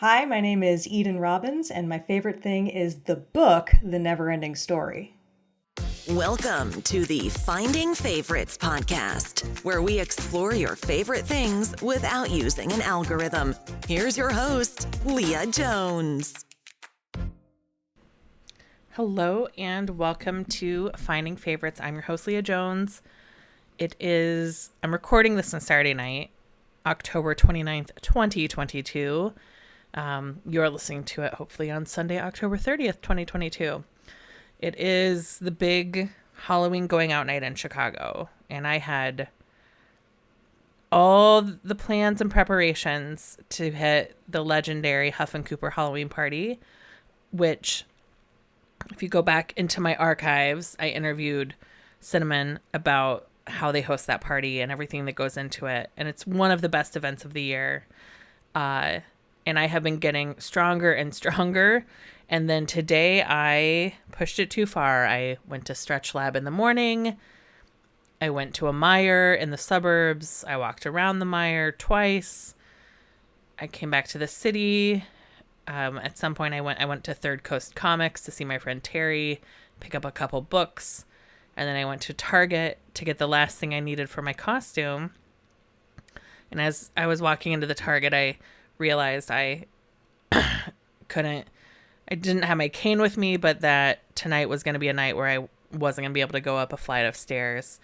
Hi, my name is Eden Robbins, and my favorite thing is the book, The Neverending Story. Welcome to the Finding Favorites podcast, where we explore your favorite things without using an algorithm. Here's your host, Leah Jones. Hello and welcome to Finding Favorites. I'm your host, Leah Jones. I'm recording this on Saturday night, October 29th, 2022. You're listening to it hopefully on Sunday, October 30th, 2022. It is the big Halloween going out night in Chicago, and I had all the plans and preparations to hit the legendary Huff and Cooper Halloween party, which, if you go back into my archives, I interviewed Cinnamon about how they host that party and everything that goes into it, and it's one of the best events of the year. And I have been getting stronger and stronger. And then today I pushed it too far. I went to Stretch Lab in the morning. I went to a Meijer in the suburbs. I walked around the Meijer twice. I came back to the city. At some point I went to Third Coast Comics to see my friend Terry, pick up a couple books. And then I went to Target to get the last thing I needed for my costume. And as I was walking into the Target, I realized I didn't have my cane with me, but that tonight was going to be a night where I wasn't going to be able to go up a flight of stairs.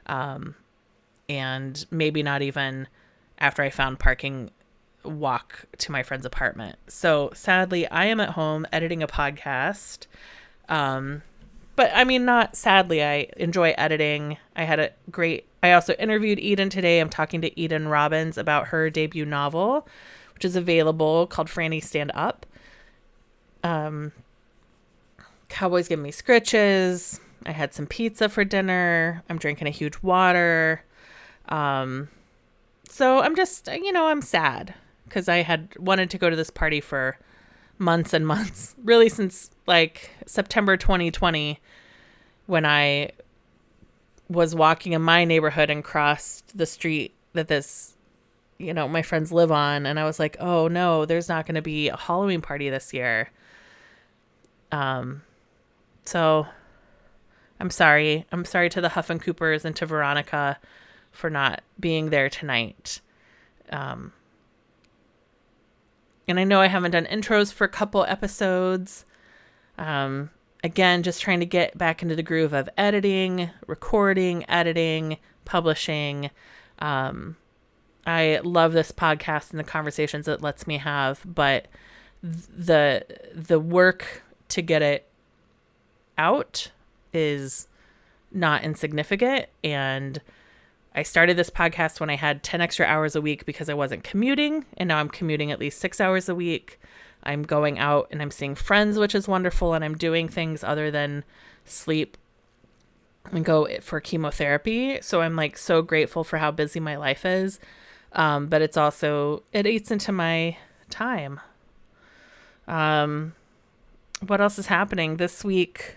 And maybe not even after I found parking, walk to my friend's apartment. So sadly, I am at home editing a podcast. But I mean, not sadly, I enjoy editing. I also interviewed Eden today. I'm talking to Eden Robbins about her debut novel, which is available, called Franny Stand Up. Cowboys give me scritches. I had some pizza for dinner. I'm drinking a huge water. So I'm just, I'm sad because I had wanted to go to this party for months and months, really since like September 2020, when I was walking in my neighborhood and crossed the street that my friends live on. And I was like, oh no, there's not going to be a Halloween party this year. So I'm sorry. I'm sorry to the Huff and Coopers and to Veronica for not being there tonight. And I know I haven't done intros for a couple episodes. Again, just trying to get back into the groove of editing, recording, editing, publishing. I love this podcast and the conversations it lets me have, but the work to get it out is not insignificant. And I started this podcast when I had 10 extra hours a week because I wasn't commuting, and now I'm commuting at least 6 hours a week. I'm going out and I'm seeing friends, which is wonderful, and I'm doing things other than sleep and go for chemotherapy. So I'm like so grateful for how busy my life is. But it eats into my time. What else is happening this week?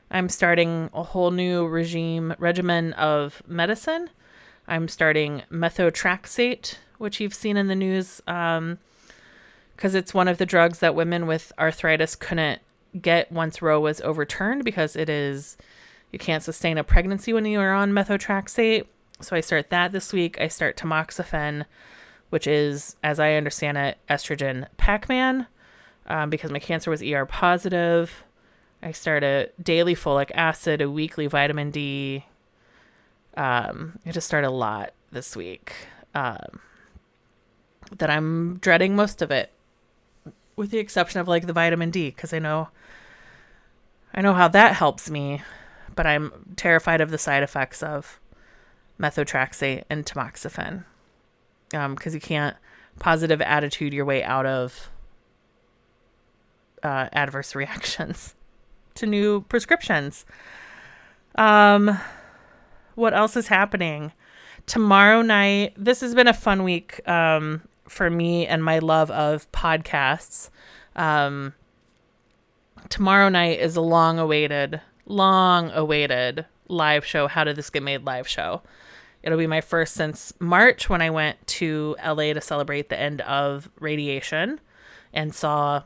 I'm starting a whole new regimen of medicine. I'm starting methotrexate, which you've seen in the news, because it's one of the drugs that women with arthritis couldn't get once Roe was overturned, because you can't sustain a pregnancy when you are on methotrexate. So I start that this week. I start tamoxifen, which is, as I understand it, estrogen Pac-Man, because my cancer was ER positive. I start a daily folic acid, a weekly vitamin D. I just start a lot this week, that I'm dreading most of it, with the exception of like the vitamin D, because I know how that helps me, but I'm terrified of the side effects of methotrexate and tamoxifen, because you can't positive attitude your way out of adverse reactions to new prescriptions. What else is happening? Tomorrow night, this has been a fun week for me and my love of podcasts. Tomorrow night is a long-awaited live show, How Did This Get Made live show. It'll be my first since March, when I went to LA to celebrate the end of Radiation. and saw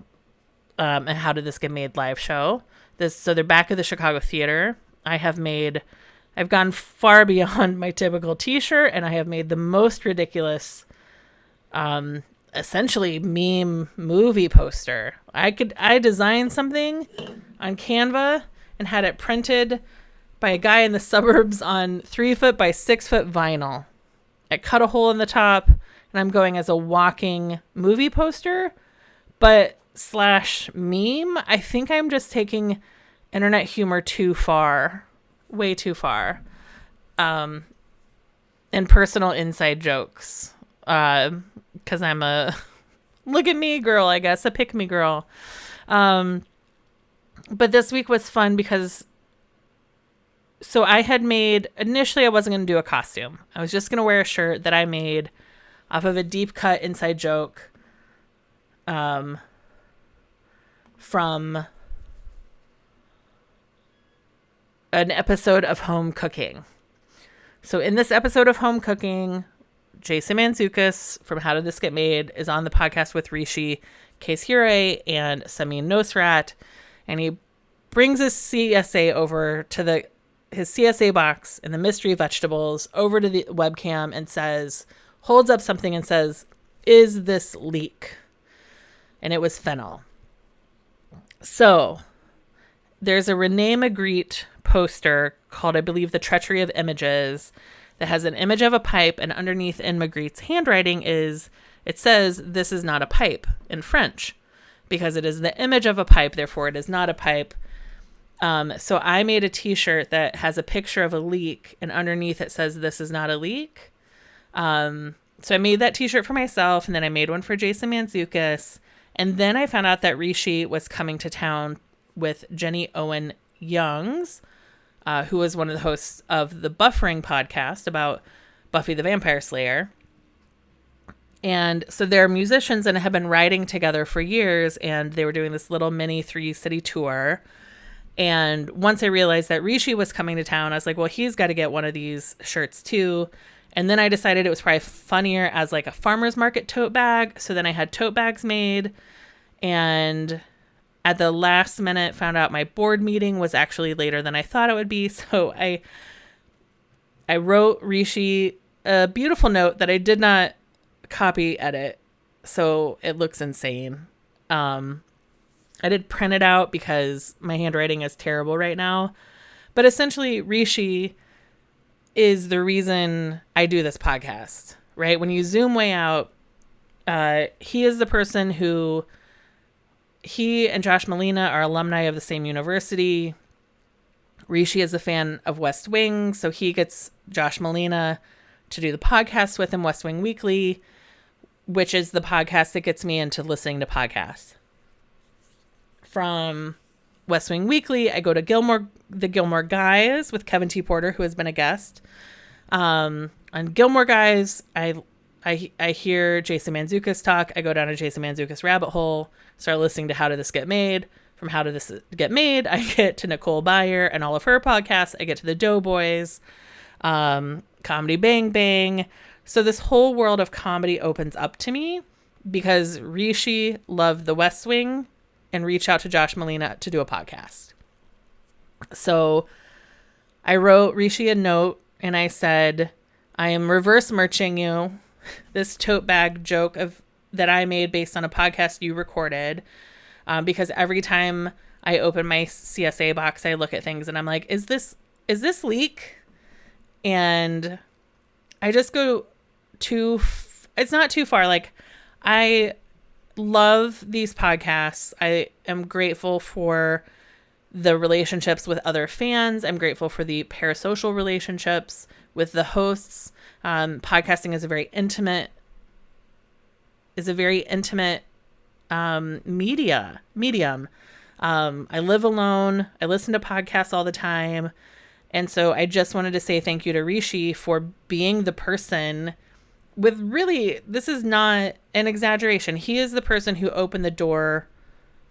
a How Did This Get Made live show. So they're back at the Chicago Theater. I've gone far beyond my typical t-shirt, and I have made the most ridiculous, essentially meme movie poster. I designed something on Canva and had it printed by a guy in the suburbs on 3-foot by 6-foot vinyl. I cut a hole in the top, and I'm going as a walking movie poster, but / meme. I think I'm just taking internet humor too far, way too far, and personal inside jokes, because I'm a look at me girl, I guess, a pick me girl. But this week was fun because so I had made, initially I wasn't going to do a costume. I was just going to wear a shirt that I made off of a deep cut inside joke from an episode of Home Cooking. So in this episode of Home Cooking, Jason Mantzoukas from How Did This Get Made is on the podcast with Rishi Kaysire and Samin Nosrat, and he brings his CSA over to his CSA box and the mystery vegetables over to the webcam and holds up something and says, "Is this leek?" And it was fennel. So there's a Renee Magritte poster called, I believe, The Treachery of Images, that has an image of a pipe, and underneath in Magritte's handwriting it says, "This is not a pipe," in French, because it is the image of a pipe, therefore it is not a pipe. So I made a t-shirt that has a picture of a leek, and underneath it says, "This is not a leek." So I made that t-shirt for myself, and then I made one for Jason Mantzoukas. And then I found out that Rishi was coming to town with Jenny Owen Youngs, who was one of the hosts of the Buffering podcast about Buffy the Vampire Slayer. And so they're musicians and have been writing together for years, and they were doing this little mini 3-city tour. And once I realized that Rishi was coming to town, I was like, well, he's got to get one of these shirts too. And then I decided it was probably funnier as like a farmer's market tote bag. So then I had tote bags made, and at the last minute found out my board meeting was actually later than I thought it would be. So I wrote Rishi a beautiful note that I did not copy edit, so it looks insane. I did print it out because my handwriting is terrible right now. But essentially, Rishi is the reason I do this podcast, right? When you zoom way out, he is the person who, he and Josh Malina are alumni of the same university. Rishi is a fan of West Wing, so he gets Josh Malina to do the podcast with him, West Wing Weekly, which is the podcast that gets me into listening to podcasts. From West Wing Weekly, I go to the Gilmore Guys with Kevin T. Porter, who has been a guest. On Gilmore Guys, I hear Jason Mantzoukas talk. I go down a Jason Mantzoukas rabbit hole, start listening to How Did This Get Made. From How Did This Get Made, I get to Nicole Byer and all of her podcasts. I get to the Doughboys, Comedy Bang Bang. So this whole world of comedy opens up to me because Rishi loved The West Wing and reached out to Josh Malina to do a podcast. So I wrote Rishi a note and I said, I am reverse merching you this tote bag joke that I made based on a podcast you recorded. Because every time I open my CSA box, I look at things and I'm like, is this leak? And I just go it's not too far. Like, I love these podcasts. I am grateful for the relationships with other fans. I'm grateful for the parasocial relationships with the hosts. Podcasting is a very intimate medium. I live alone. I listen to podcasts all the time. And so I just wanted to say thank you to Rishi for being the person with, really, this is not an exaggeration. He is the person who opened the door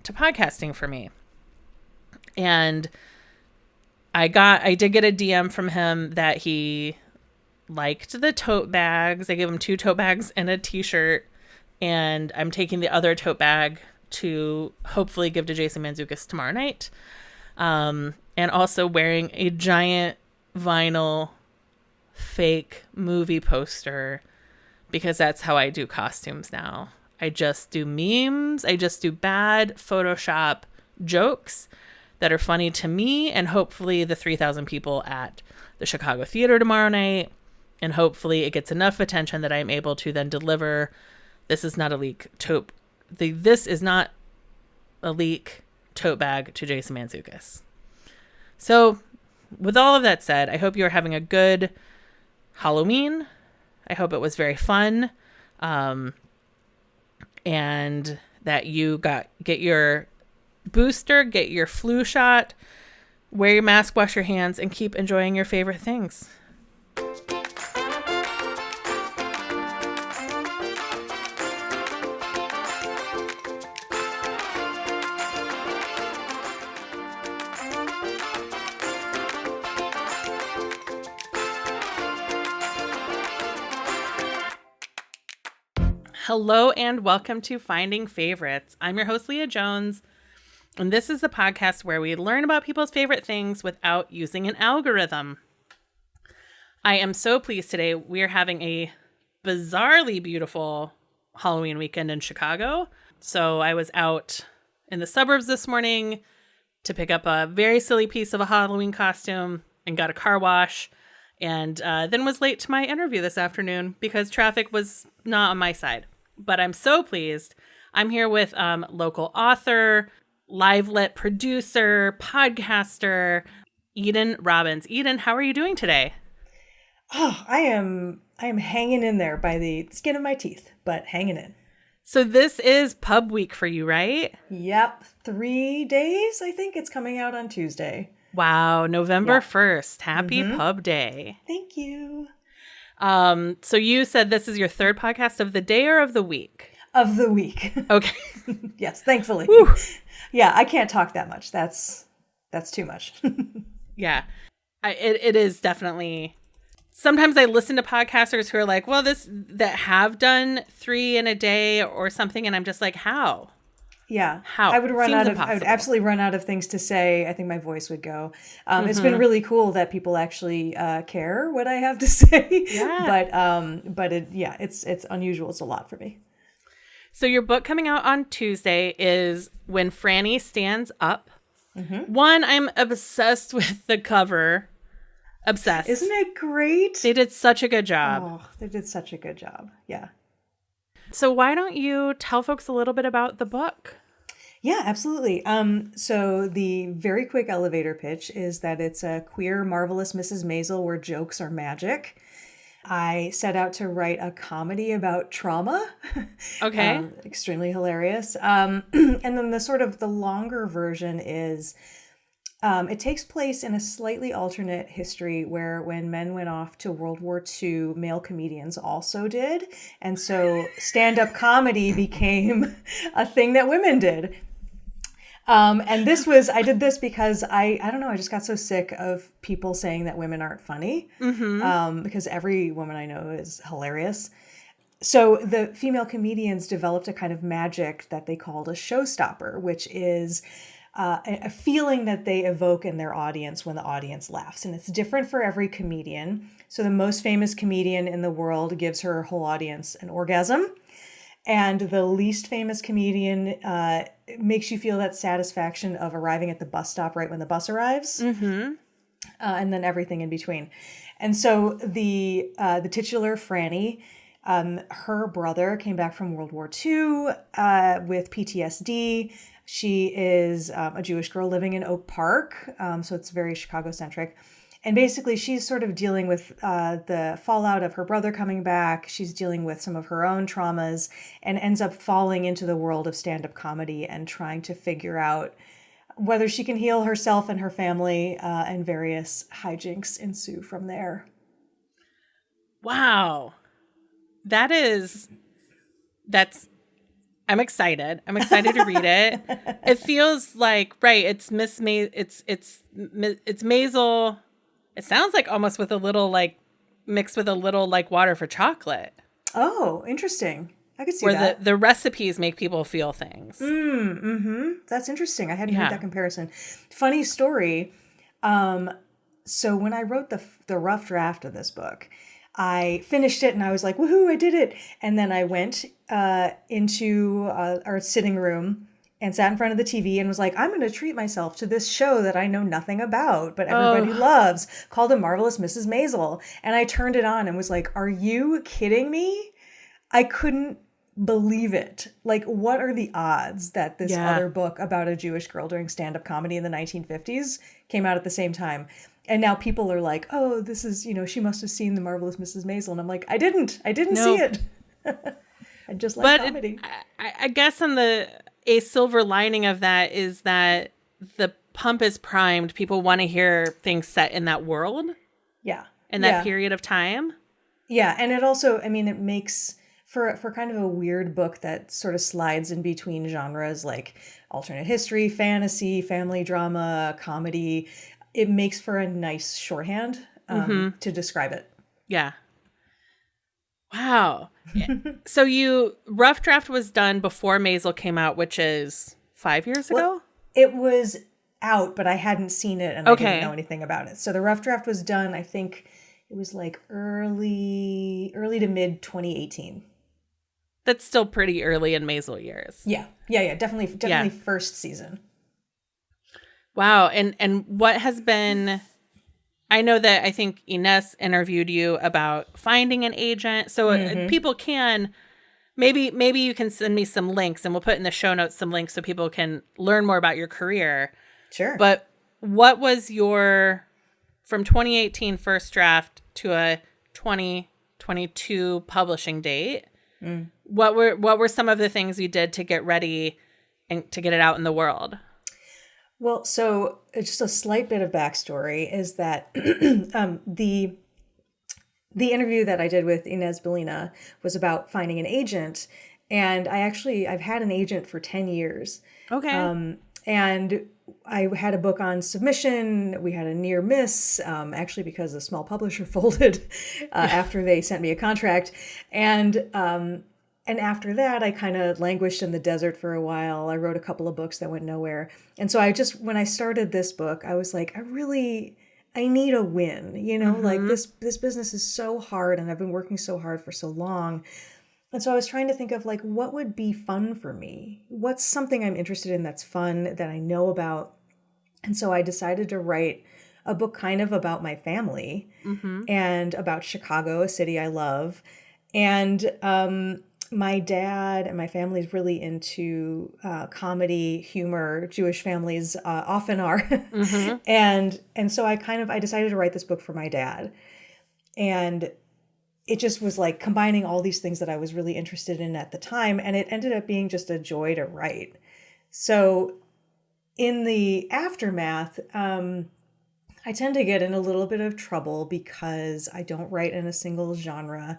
to podcasting for me. And I did get a DM from him that he liked the tote bags. I gave him 2 tote bags and a t-shirt. And I'm taking the other tote bag to hopefully give to Jason Mantzoukas tomorrow night. And also wearing a giant vinyl fake movie poster, because that's how I do costumes now. I just do memes. I just do bad Photoshop jokes that are funny to me and hopefully the 3,000 people at the Chicago Theater tomorrow night. And hopefully it gets enough attention that I'm able to then deliver This Is Not a Leak tote. This Is Not a Leak tote bag to Jason Mantzoukas. So with all of that said, I hope you're having a good Halloween. I hope it was very fun. And that you get your booster, get your flu shot, wear your mask, wash your hands, and keep enjoying your favorite things. Hello and welcome to Finding Favorites. I'm your host, Leah Jones, and this is the podcast where we learn about people's favorite things without using an algorithm. I am so pleased today. We are having a bizarrely beautiful Halloween weekend in Chicago. So I was out in the suburbs this morning to pick up a very silly piece of a Halloween costume and got a car wash, and then was late to my interview this afternoon because traffic was not on my side. But I'm so pleased. I'm here with local author, live lit producer, podcaster, Eden Robbins. Eden, how are you doing today? Oh, I am hanging in there by the skin of my teeth, but hanging in. So this is pub week for you, right? Yep. 3 days, I think. It's coming out on Tuesday. Wow. November 1st. Happy Pub Day. Thank you. So you said this is your third podcast of the day or of the week? Of the week. Okay. Yes, thankfully. Whew. Yeah, I can't talk that much. That's too much. Yeah. It is definitely. Sometimes I listen to podcasters who are like, well, that have done 3 in a day or something. And I'm just like, how? Yeah. How? I would Impossible. I would absolutely run out of things to say. I think my voice would go. It's been really cool that people actually care what I have to say. Yeah. But it's unusual. It's a lot for me. So your book coming out on Tuesday is When Franny Stands Up. One, I'm obsessed with the cover. Obsessed. Isn't it great? They did such a good job. Oh, they did such a good job. Yeah. So why don't you tell folks a little bit about the book? Yeah, absolutely. So the very quick elevator pitch is that it's a queer, marvelous Mrs. Maisel where jokes are magic. I set out to write a comedy about trauma. Okay. Extremely hilarious. And then the longer version is it takes place in a slightly alternate history where when men went off to World War II, male comedians also did. And so stand-up comedy became a thing that women did. And I did this because I don't know, I just got so sick of people saying that women aren't funny, because every woman I know is hilarious. So the female comedians developed a kind of magic that they called a showstopper, which is a feeling that they evoke in their audience when the audience laughs. And it's different for every comedian. So the most famous comedian in the world gives her whole audience an orgasm. And the least famous comedian makes you feel that satisfaction of arriving at the bus stop right when the bus arrives. And then everything in between. And so the titular Franny, her brother came back from World War II with PTSD. She is a Jewish girl living in Oak Park, so it's very Chicago-centric. And basically, she's sort of dealing with the fallout of her brother coming back. She's dealing with some of her own traumas and ends up falling into the world of stand-up comedy and trying to figure out whether she can heal herself and her family, and various hijinks ensue from there. Wow. I'm excited. I'm excited to read it. It feels like, right, it's Maisel. It sounds like almost with a little, like, mixed with a little, like, water for chocolate. Oh, interesting. I could see where that. the recipes make people feel things. That's interesting. I hadn't heard Yeah. that comparison. Funny story. So when I wrote the rough draft of this book, I finished it and I was like, woohoo, I did it. And then I went into our sitting room and sat in front of the TV and was like, I'm going to treat myself to this show that I know nothing about, but everybody loves, called The Marvelous Mrs. Maisel. And I turned it on and was like, are you kidding me? I couldn't believe it. Like, what are the odds that this other book about a Jewish girl doing stand-up comedy in the 1950s came out at the same time? And now people are like, oh, this is, she must have seen The Marvelous Mrs. Maisel. And I'm like, I didn't see it. I just like comedy. I guess a silver lining of that is that the pump is primed. People want to hear things set in that world. Yeah. In that period of time. Yeah. And it also, it makes for kind of a weird book that sort of slides in between genres like alternate history, fantasy, family drama, comedy. It makes for a nice shorthand to describe it. Yeah. Wow. So rough draft was done before Maisel came out, which is 5 years ago? It was out, but I hadn't seen it and I didn't know anything about it. So the rough draft was done, I think it was like early to mid 2018. That's still pretty early in Maisel years. Yeah. Definitely first season. Wow. And what has been, I know that I think Ines interviewed you about finding an agent. So people can, maybe you can send me some links and we'll put in the show notes some links so people can learn more about your career. Sure. But what was your, from 2018 first draft to a 2022 publishing date? What were some of the things you did to get ready and to get it out in the world? Well, so just a slight bit of backstory is that the interview that I did with Inez Bellina was about finding an agent, and I've had an agent for 10 years. Okay. And I had a book on submission. We had a near miss, actually because a small publisher folded after they sent me a contract. And after that, I kind of languished in the desert for a while. I wrote a couple of books that went nowhere. And so when I started this book, I was like, I need a win, like this business is so hard and I've been working so hard for so long. And so I was trying to think of like, what would be fun for me? What's something I'm interested in that's fun that I know about? And so I decided to write a book kind of about my family and about Chicago, a city I love. And my dad and my family is really into comedy, humor. Jewish families often are. And so I decided to write this book for my dad. And it just was like combining all these things that I was really interested in at the time. And it ended up being just a joy to write. So in the aftermath, I tend to get in a little bit of trouble because I don't write in a single genre.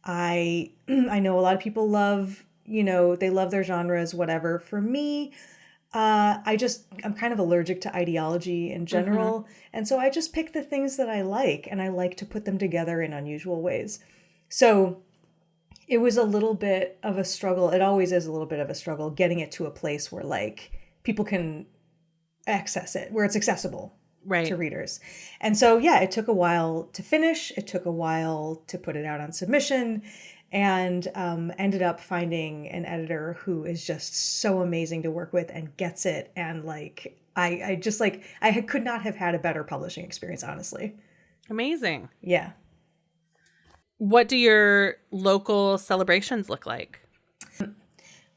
I know a lot of people love, they love their genres, whatever. For me, I'm kind of allergic to ideology in general. And so I just pick the things that I like, and I like to put them together in unusual ways. So it was a little bit of a struggle. It always is a little bit of a struggle getting it to a place where like people can access it, where it's accessible to readers. And so, it took a while to finish. It took a while to put it out on submission, and ended up finding an editor who is just so amazing to work with and gets it. And like, I could not have had a better publishing experience, honestly. Amazing. Yeah. What do your local celebrations look like?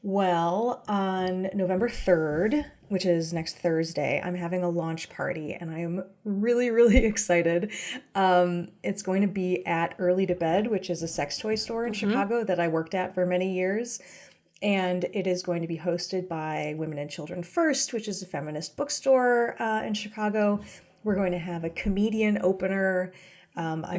Well, on November 3rd, which is next Thursday, I'm having a launch party, and I am really, really excited. It's going to be at Early to Bed, which is a sex toy store in Chicago that I worked at for many years. And it is going to be hosted by Women and Children First, which is a feminist bookstore in Chicago. We're going to have a comedian opener. I'm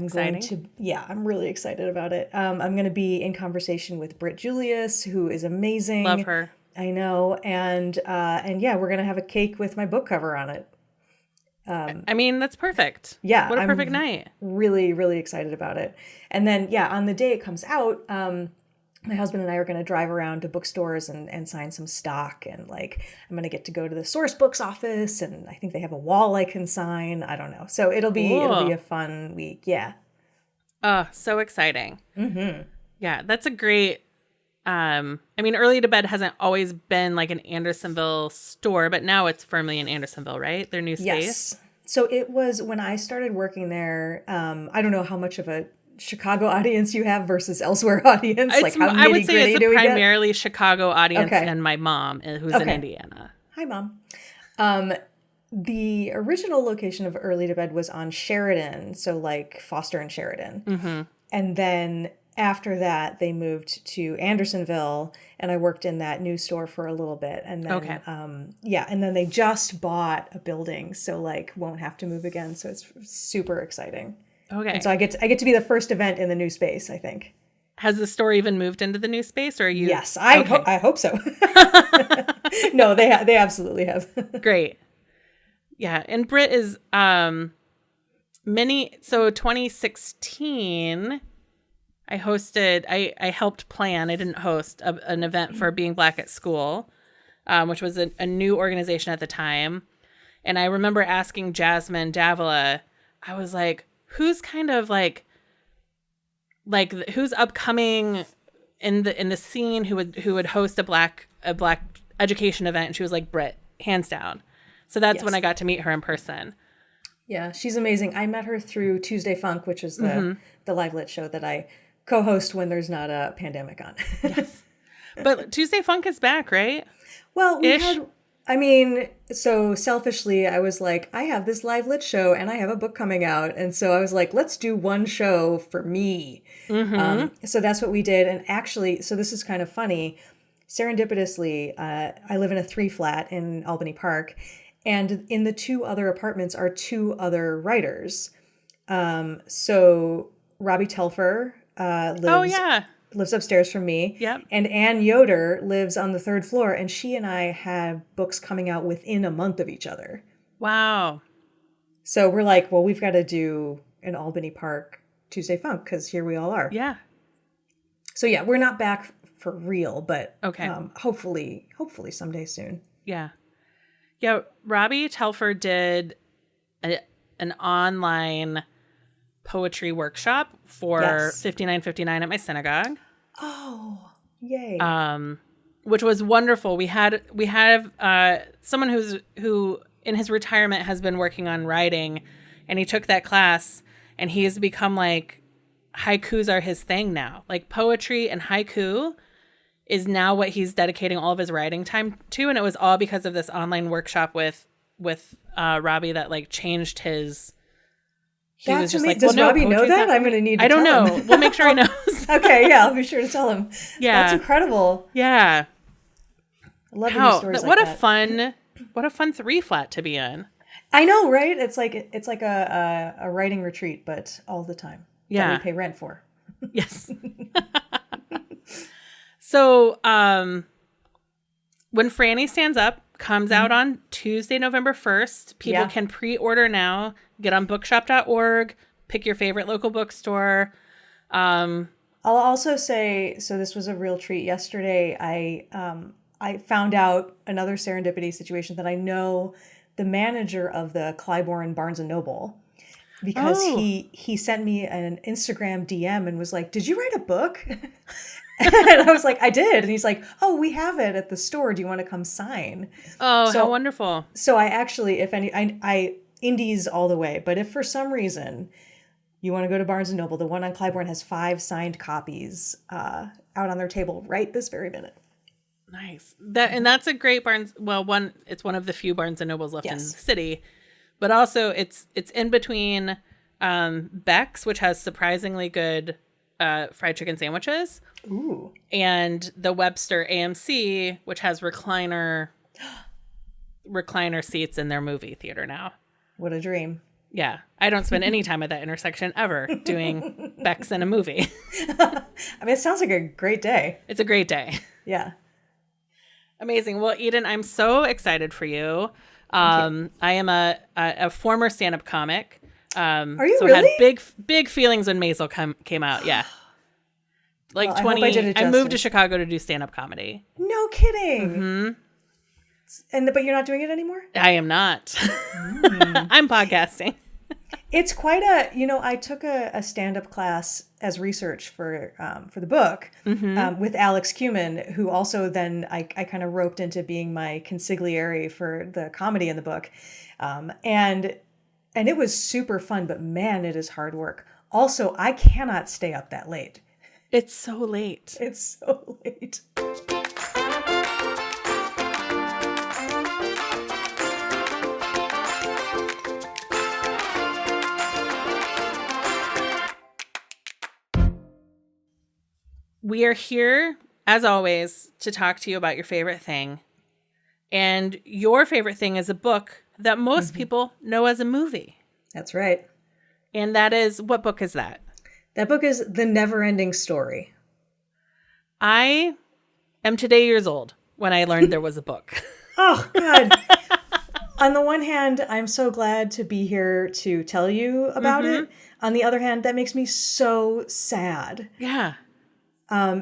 really excited about it. I'm going to be in conversation with Britt Julius, who is amazing. Love her. I know. And we're going to have a cake with my book cover on it. That's perfect. Yeah. What a perfect night. Really, really excited about it. And then, on the day it comes out, my husband and I are going to drive around to bookstores and sign some stock. And like, I'm going to get to go to the Source Books office, and I think they have a wall I can sign. I don't know. So it'll be Cool. a fun week. Yeah. Oh, so exciting. Mm-hmm. Yeah, that's a great, I mean, Early to Bed hasn't always been like an Andersonville store, but now it's firmly in Andersonville, right? Their new space? Yes. So it was when I started working there. I don't know how much of a Chicago audience you have versus elsewhere audience. It's, Like how I would say nitty-gritty it's do a we get? primarily Chicago audience Okay. and my mom, who's in Okay. Indiana. Hi, Mom. The original location of Early to Bed was on Sheridan, so like Foster and Sheridan. Mm-hmm. And then after that, they moved to Andersonville, and I worked in that new store for a little bit. And then, and then they just bought a building, so like won't have to move again. So it's super exciting. Okay. And so I get to be the first event in the new space, I think. Has the store even moved into the new space, or are you? Yes, I hope so. No, they absolutely have. Great. Yeah, and Britt is so 2016 I helped plan, I didn't host an event for Being Black at School, which was a new organization at the time. And I remember asking Jasmine Davila, I was like, who's kind of like who's upcoming in the scene who would host a black education event? And she was like, Britt, hands down. So that's when I got to meet her in person. Yeah, she's amazing. I met her through Tuesday Funk, which is the live lit show that I co-host when there's not a pandemic on. Yes. But Tuesday Funk is back, right? Well, so selfishly, I was like, I have this live lit show and I have a book coming out. And so I was like, let's do one show for me. Mm-hmm. So that's what we did. And actually, so this is kind of funny. Serendipitously, I live in a 3-flat in Albany Park. And in the 2 other apartments are 2 other writers. So Robbie Telfer lives upstairs from me. Yep. And Ann Yoder lives on the 3rd floor, and she and I have books coming out within a month of each other. Wow. So we're like, well, we've got to do an Albany Park Tuesday Funk because here we all are. Yeah. So yeah, we're not back for real, but okay. Hopefully someday soon. Yeah. Yeah. Robbie Telfer did an online poetry workshop for 5959 at my synagogue. Oh, yay. Which was wonderful. We have someone who in his retirement has been working on writing, and he took that class, and he has become like, haikus are his thing now. Like poetry and haiku is now what he's dedicating all of his writing time to, and it was all because of this online workshop with Robbie that like changed his. That's amazing. Does Robbie know that? I'm going to need to tell him. I don't know. We'll make sure he knows. Okay, yeah, I'll be sure to tell him. Yeah. That's incredible. Yeah. I love hearing stories like that. What a fun 3-flat to be in. I know, right? It's like a writing retreat, but all the time. Yeah. That we pay rent for. Yes. So, when Franny Stands Up comes out on Tuesday, November 1st, people can pre-order now. Get on bookshop.org, pick your favorite local bookstore. I'll also say, so this was a real treat. Yesterday, I found out another serendipity situation that I know the manager of the Clybourne Barnes & Noble, because he sent me an Instagram DM and was like, did you write a book? And I was like, I did. And he's like, oh, we have it at the store. Do you want to come sign? Oh, how wonderful. So I actually, I indies all the way. But if for some reason you want to go to Barnes & Noble, the one on Clybourne has 5 signed copies out on their table right this very minute. Nice. That's a great Barnes. Well, it's one of the few Barnes & Nobles left in the city. But also it's in between Beck's, which has surprisingly good fried chicken sandwiches. Ooh. And the Webster AMC, which has recliner seats in their movie theater now. What a dream. Yeah. I don't spend any time at that intersection ever doing Beck's in a movie. I mean, it sounds like a great day. It's a great day. Yeah. Amazing. Well, Eden, I'm so excited for you. I am a former stand-up comic. Are you so really? I had big feelings when Maisel came out. Yeah. Like Well, I hope I did it I moved to justice. Chicago to do stand-up comedy. No kidding. But you're not doing it anymore? I am not. I'm podcasting. It's quite I took a stand-up class as research for the book with Alex Cumin, who also then I kind of roped into being my consigliere for the comedy in the book. And it was super fun, but man, it is hard work. Also, I cannot stay up that late. It's so late. It's so late. We are here, as always, to talk to you about your favorite thing. And your favorite thing is a book that most people know as a movie. That's right. And that is, what book is that? That book is The Neverending Story. I am today years old when I learned there was a book. Oh, God. On the one hand, I'm so glad to be here to tell you about it. On the other hand, that makes me so sad. Yeah.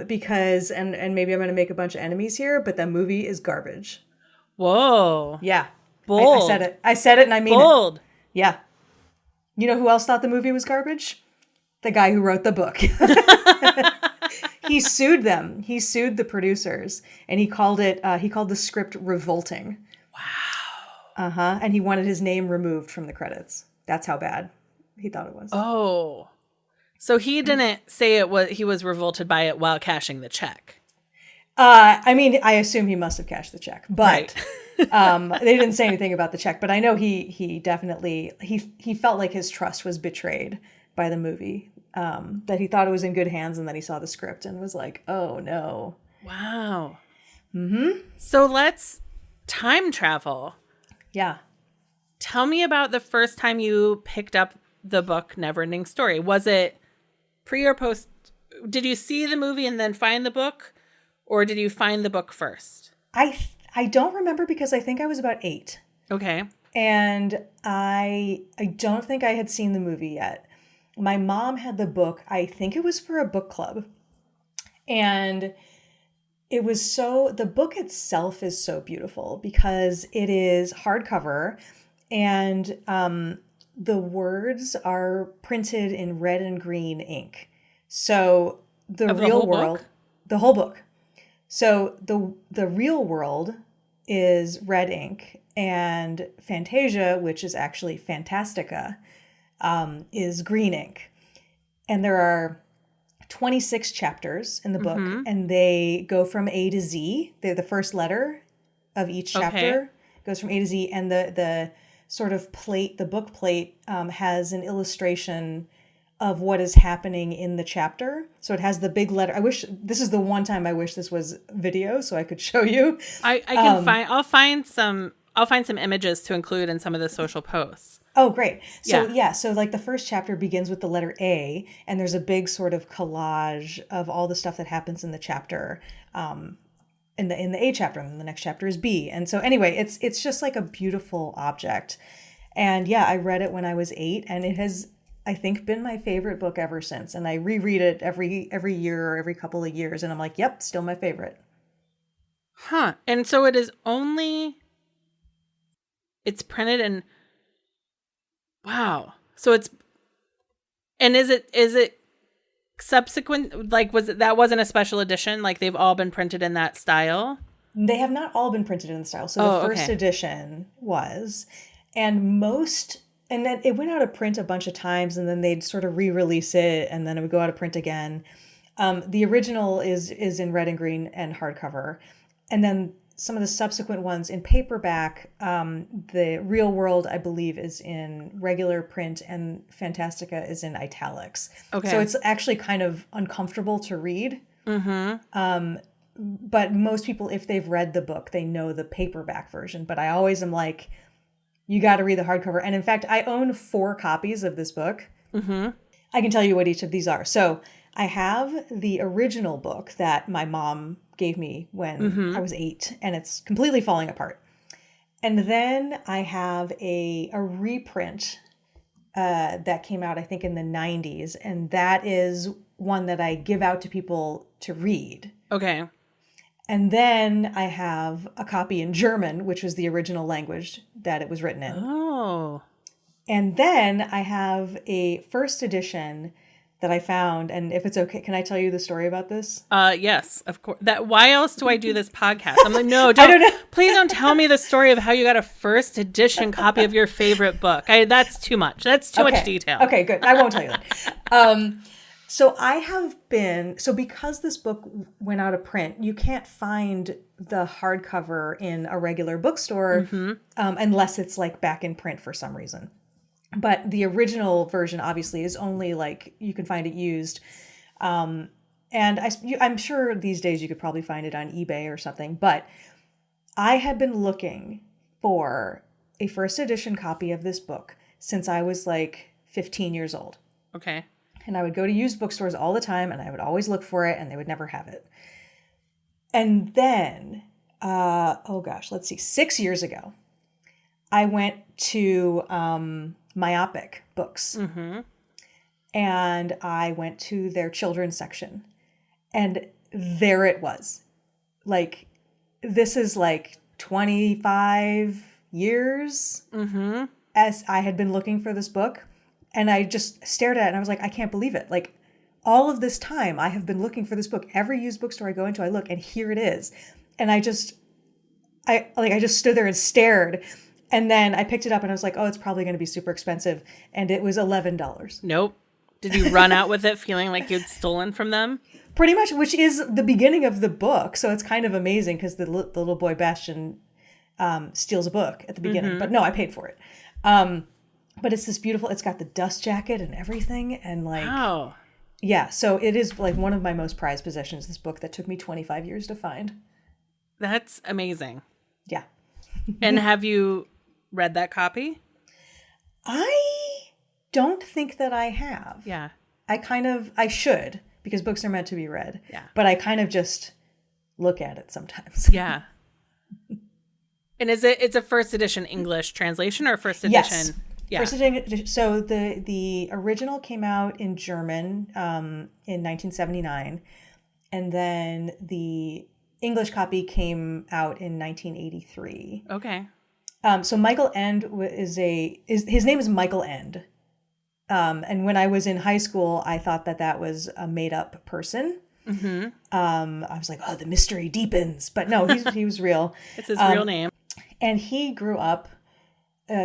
Because, and maybe I'm going to make a bunch of enemies here, but that movie is garbage. Whoa. Yeah. Bold. I said it. I said it and I mean Bold. it. Yeah. You know who else thought the movie was garbage? The guy who wrote the book. He sued them. He sued the producers and he called the script revolting. Wow. Uh-huh. And he wanted his name removed from the credits. That's how bad he thought it was. Oh. So he didn't say he was revolted by it while cashing the check. I mean, I assume he must have cashed the check, but Right. they didn't say anything about the check. But I know he definitely he felt like his trust was betrayed by the movie. That he thought it was in good hands, and then he saw the script and was like, "Oh no!" Wow. So let's time travel. Yeah. Tell me about the first time you picked up the book Neverending Story. Was it pre or post? Did you see the movie and then find the book, or did you find the book first? I don't remember because I think I was about 8, Okay. and I don't think I had seen the movie yet. My mom had the book. I think it was for a book club, and the book itself is so beautiful because it is hardcover, and the words are printed in red and green ink. So the real world, the whole book. So the real world is red ink, and Fantasia, which is actually Fantastica, is green ink. And there are 26 chapters in the book, and they go from A to Z. They're the first letter of each chapter goes from A to Z, and the sort of plate, the book plate, has an illustration of what is happening in the chapter. So it has the big letter. This is the one time I wish this was video so I could show you. I can I'll find some images to include in some of the social posts. Oh, great. So so like the first chapter begins with the letter A, and there's a big sort of collage of all the stuff that happens in the chapter, in the A chapter, and the next chapter is B. And so anyway, it's just like a beautiful object. And yeah, I read it when I was 8, and it has, I think, been my favorite book ever since. And I reread it every year or every couple of years, and I'm like, yep, still my favorite. Huh. And so it's printed in, wow. So is it subsequent, like that wasn't a special edition, like they've all been printed in that style? They have not all been printed in the style. So the first edition was, and then it went out of print a bunch of times, and then they'd sort of re-release it, and then it would go out of print again. The original is in red and green and hardcover. And then some of the subsequent ones in paperback, the Real World, I believe, is in regular print, and Fantastica is in italics. Okay. So it's actually kind of uncomfortable to read. But most people, if they've read the book, they know the paperback version. But I always am like, you got to read the hardcover. And in fact, I own 4 copies of this book. I can tell you what each of these are. So I have the original book that my mom gave me when I was 8, and it's completely falling apart. And then I have a reprint that came out, I think, in the 90s, and that is one that I give out to people to read. Okay. And then I have a copy in German, which was the original language that it was written in. Oh. And then I have a first edition that I found. And if it's okay, can I tell you the story about this? Yes, of course. Why else do I do this podcast? I'm like, no, don't, I don't know. Please don't tell me the story of how you got a first edition copy of your favorite book. That's too much. That's too much detail. Okay, good. I won't tell you that. So I have been, because this book went out of print, you can't find the hardcover in a regular bookstore unless it's like back in print for some reason. But the original version obviously is only like, you can find it used. And I'm sure these days you could probably find it on eBay or something. But I had been looking for a first edition copy of this book since I was like 15 years old. Okay. And I would go to used bookstores all the time and I would always look for it and they would never have it. And then, let's see, 6 years ago, I went to Myopic Books. Mm-hmm. And I went to their children's section. And there it was. Like, this is like 25 years as I had been looking for this book. And I just stared at it and I was like, I can't believe it. Like, all of this time I have been looking for this book. Every used bookstore I go into, I look and here it is. And I just stood there and stared. And then I picked it up and I was like, oh, it's probably going to be super expensive. And it was $11. Nope. Did you run out with it feeling like you'd stolen from them? Pretty much, which is the beginning of the book. So it's kind of amazing because the little boy Bastian steals a book at the beginning. But no, I paid for it. But it's this beautiful, it's got the dust jacket and everything. And like, wow. Yeah. So it is like one of my most prized possessions, this book that took me 25 years to find. That's amazing. Yeah. And have you read that copy? I don't think that I have. Yeah. I should, because books are meant to be read. Yeah. But I kind of just look at it sometimes. Yeah. And it's a first edition English translation or first edition? Yes. Yeah. First edition. So the original came out in German in 1979, and then the English copy came out in 1983. Okay. So Michael End his name is Michael End. And when I was in high school, I thought that was a made up person. Mm-hmm. I was like, oh, the mystery deepens, but no, he was real. It's his real name. And he grew up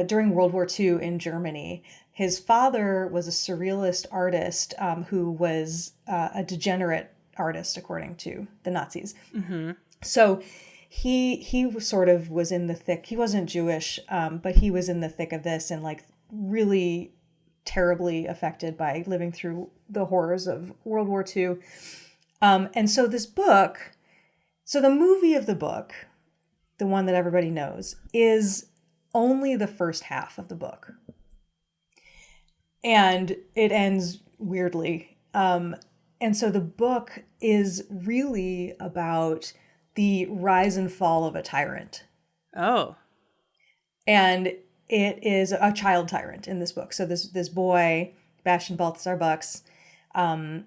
during World War II in Germany. His father was a surrealist artist who was a degenerate artist, according to the Nazis. Mm-hmm. So he sort of was in the thick. He wasn't Jewish, but he was in the thick of this and like really terribly affected by living through the horrors of World War II. And so this book, so the movie of the book, the one that everybody knows, is only the first half of the book. And it ends weirdly. And so the book is really about the rise and fall of a tyrant. Oh. And it is a child tyrant in this book. So this boy, Bastian Balthasar Bucks,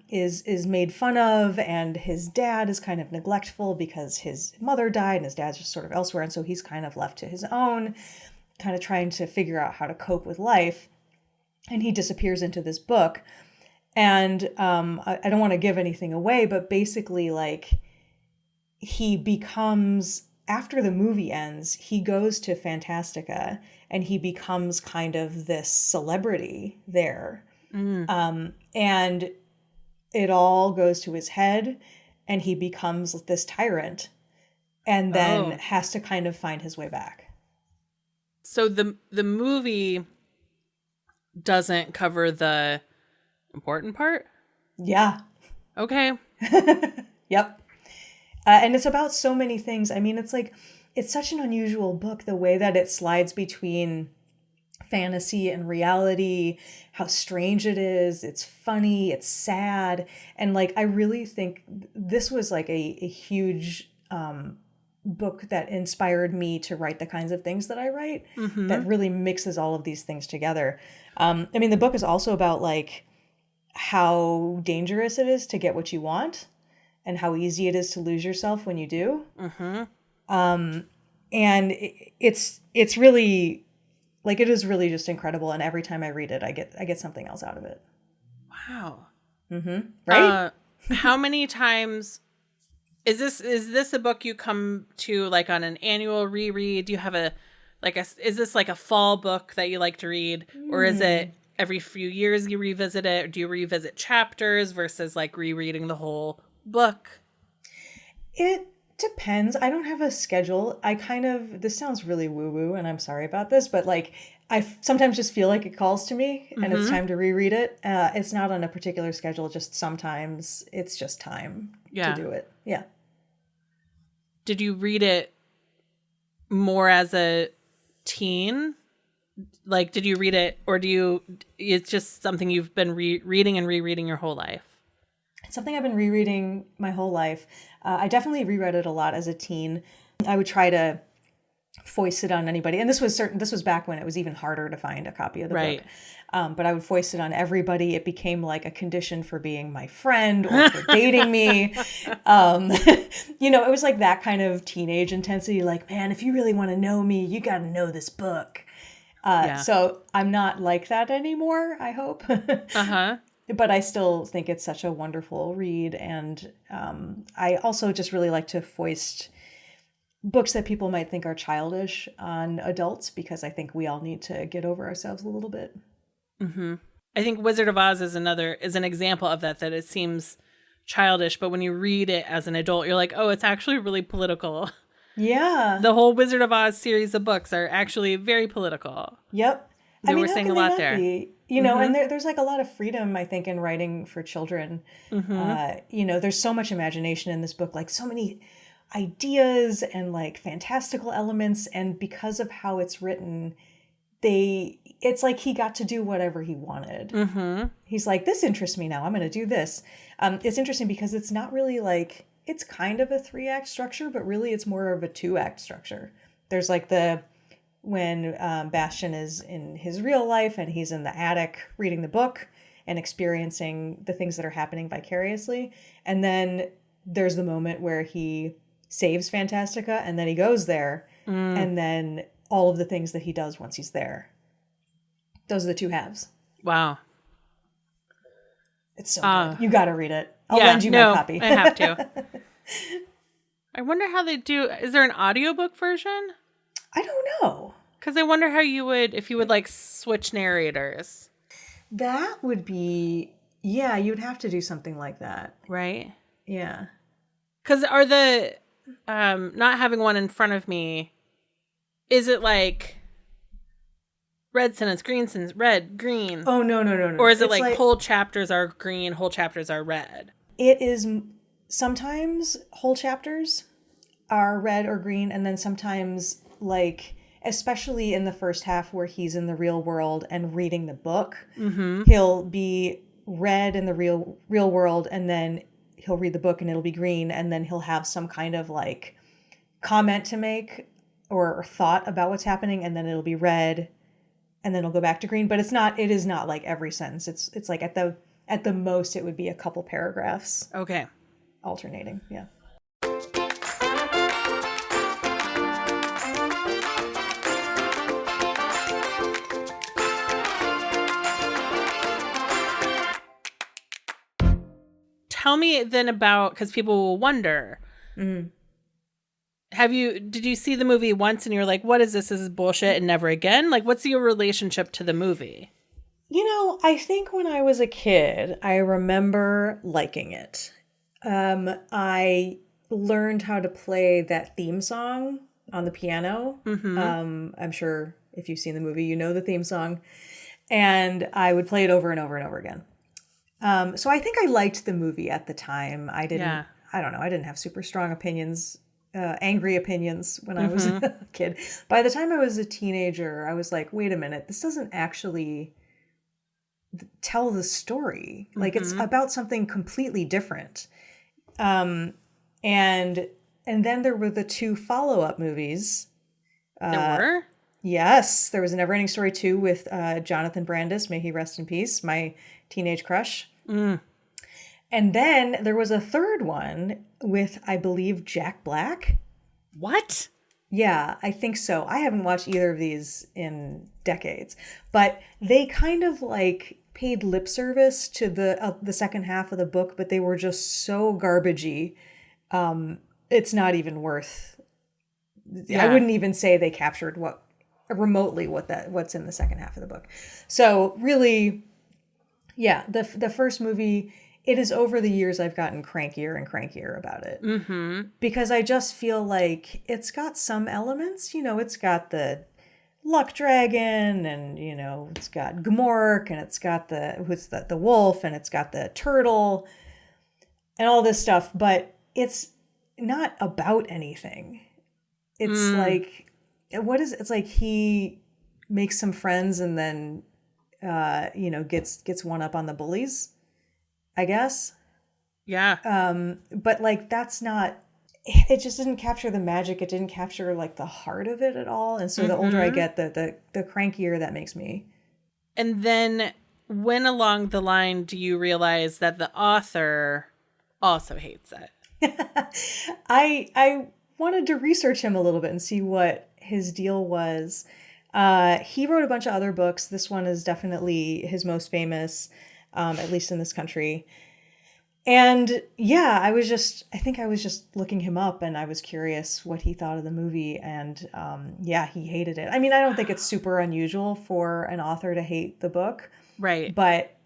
is made fun of, and his dad is kind of neglectful because his mother died and his dad's just sort of elsewhere. And so he's kind of left to his own, kind of trying to figure out how to cope with life. And he disappears into this book. And I don't want to give anything away, but basically like he becomes, after the movie ends, he goes to Fantastica and he becomes kind of this celebrity there. And it all goes to his head and he becomes this tyrant and then has to kind of find his way back. So the movie doesn't cover the important part? Yeah. Okay. Yep. And it's about so many things. I mean, it's such an unusual book, the way that it slides between fantasy and reality, how strange it is. It's funny, it's sad. And like, I really think this was like a huge book that inspired me to write the kinds of things that I write, that really mixes all of these things together. I mean, the book is also about like how dangerous it is to get what you want and how easy it is to lose yourself when you do. And it's really, like, it is really just incredible. And every time I read it, I get something else out of it. Wow. Right? How many times is this a book you come to like on an annual reread? Do you have is this like a fall book that you like to read, or is it every few years you revisit it? Or do you revisit chapters versus like rereading the whole book? It depends. I don't have a schedule. This sounds really woo-woo, and I'm sorry about this, but like I sometimes just feel like it calls to me and it's time to reread it. It's not on a particular schedule, just sometimes it's just time to do it. Yeah. Did you read it more as a teen? Like, did you read it, or it's just something you've been reading and rereading your whole life? It's something I've been rereading my whole life. I definitely reread it a lot as a teen. I would try to foist it on anybody. And this was back when it was even harder to find a copy of the book. But I would foist it on everybody. It became like a condition for being my friend or for dating me. It was like that kind of teenage intensity. Like, man, if you really want to know me, you got to know this book. So I'm not like that anymore, I hope. But I still think it's such a wonderful read. And I also just really like to foist books that people might think are childish on adults, because I think we all need to get over ourselves a little bit. I think Wizard of Oz is an example of that it seems childish, but when you read it as an adult, you're like, oh, it's actually really political. Yeah. The whole Wizard of Oz series of books are actually very political. Yep. We're saying a lot there. And there's like a lot of freedom, I think, in writing for children. There's so much imagination in this book, like so many ideas and like fantastical elements. And because of how it's written, it's like he got to do whatever he wanted. He's like, this interests me now, I'm going to do this. It's interesting because it's not really like, it's kind of a 3-act structure, but really it's more of a 2-act structure. There's like when Bastian is in his real life and he's in the attic reading the book and experiencing the things that are happening vicariously. And then there's the moment where he saves Fantastica and then he goes there. And then all of the things that he does once he's there. Those are the 2 halves. Wow. It's so good. You got to read it. I'll lend you my copy. I have to. I wonder how they do. Is there an audiobook version? I don't know. Because I wonder how if you would like switch narrators. That would be, you'd have to do something like that. Right? Yeah. Because are the, not having one in front of me, is it like red sentence, green sentence, red, green? Oh, no. Or is it like whole chapters are green, whole chapters are red? It is sometimes whole chapters are red or green, and then sometimes, like, especially in the first half where he's in the real world and reading the book, he'll be red in the real world, and then he'll read the book and it'll be green, and then he'll have some kind of like comment to make or thought about what's happening, and then it'll be red, and then it'll go back to green. But it is not like every sentence. It's like at the most it would be a couple paragraphs. Okay. Alternating. Yeah. Tell me then about, because people will wonder, did you see the movie once and you're like, what is this? This is bullshit and never again? Like, what's your relationship to the movie? I think when I was a kid, I remember liking it. I learned how to play that theme song on the piano. I'm sure if you've seen the movie, you know the theme song. And I would play it over and over and over again. So I think I liked the movie at the time. I don't know. I didn't have super strong opinions, angry opinions when I was a kid. By the time I was a teenager, I was like, wait a minute, this doesn't actually tell the story. Like, it's about something completely different. And then there were the 2 follow-up movies. There were? Yes. There was a Neverending Story 2 with Jonathan Brandis, may he rest in peace, my teenage crush. And then there was a third one with, I believe, Jack Black. What? Yeah, I think so. I haven't watched either of these in decades, but they kind of like paid lip service to the second half of the book, but they were just so garbagey. It's not even worth. Yeah. I wouldn't even say they captured what's in the second half of the book. So really, yeah, the first movie. It is over the years I've gotten crankier and crankier about it. Mm-hmm. Because I just feel like it's got some elements, it's got the luck dragon and, it's got Gmork and it's got the wolf and it's got the turtle and all this stuff, but it's not about anything. It's like, it's like he makes some friends and then, gets one up on the bullies, I guess. Yeah. But like, that's not, it just didn't capture the magic. It didn't capture like the heart of it at all. And so the older I get, the crankier that makes me. And then when along the line do you realize that the author also hates it? I wanted to research him a little bit and see what his deal was. He wrote a bunch of other books. This one is definitely his most famous, at least in this country. And yeah, I think I was just looking him up and I was curious what he thought of the movie. And yeah, he hated it. I mean, I don't think it's super unusual for an author to hate the book. Right. But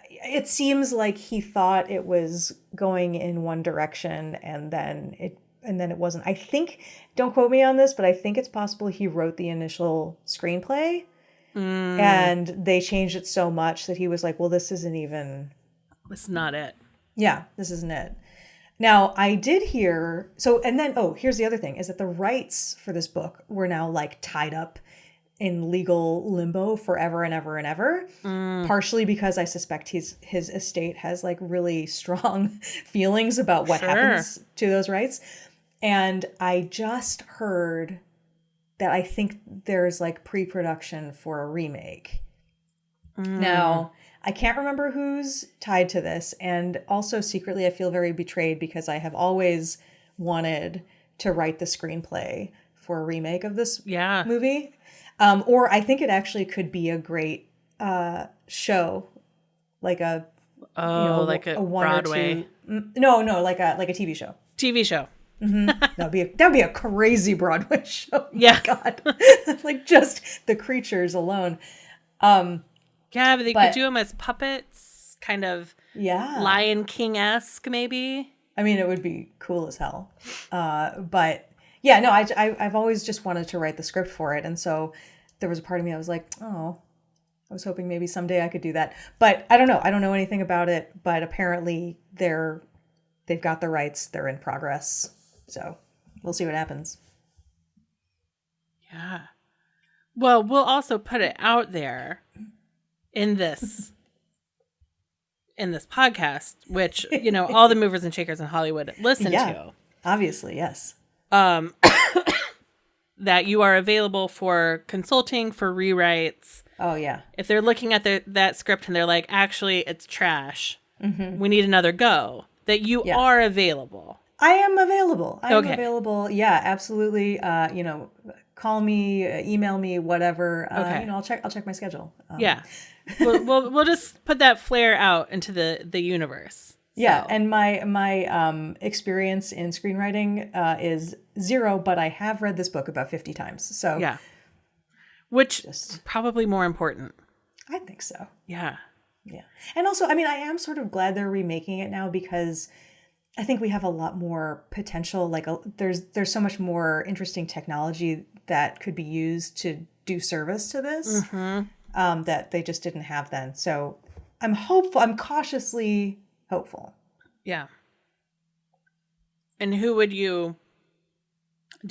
it seems like he thought it was going in one direction and then it wasn't. I think, don't quote me on this, but I think it's possible he wrote the initial screenplay and they changed it so much that he was like, well, this isn't even... It's not it. Yeah, this isn't it. Now, I did hear... here's the other thing, is that the rights for this book were now like tied up in legal limbo forever and ever and ever. Partially because I suspect his estate has like really strong feelings about what happens to those rights. And I just heard that I think there's like pre-production for a remake. Now, I can't remember who's tied to this. And also secretly, I feel very betrayed because I have always wanted to write the screenplay for a remake of this movie. Or I think it actually could be a great show, like a like a one Broadway. or two. No, like a TV show. TV show. Mm-hmm. That would be a crazy Broadway show. Yeah, God, like just the creatures alone. Yeah, but they could do them as puppets, kind of Lion King-esque, maybe. I mean, it would be cool as hell. But yeah, no, I've always just wanted to write the script for it. And so there was a part of me I was like, oh, I was hoping maybe someday I could do that. But I don't know. I don't know anything about it. But apparently they've got the rights. They're in progress. So we'll see what happens. Yeah. Well, we'll also put it out there in this podcast, which, all the movers and shakers in Hollywood listen to. Obviously, yes. That you are available for consulting, for rewrites. Oh, yeah. If they're looking at that script and they're like, actually, it's trash. Mm-hmm. We need another go. That you are available. I am available. Available. Yeah, absolutely. Call me, email me, whatever. Okay. I'll check my schedule. Yeah. we'll just put that flare out into the universe. Yeah, and my experience in screenwriting is 0, but I have read this book about 50 times. So yeah, which is probably more important. I think so. Yeah, yeah, and also, I mean, I am sort of glad they're remaking it now because I think we have a lot more potential. Like, there's so much more interesting technology that could be used to do service to this that they just didn't have then. So I'm hopeful. I'm cautiously hopeful. Yeah. And who do you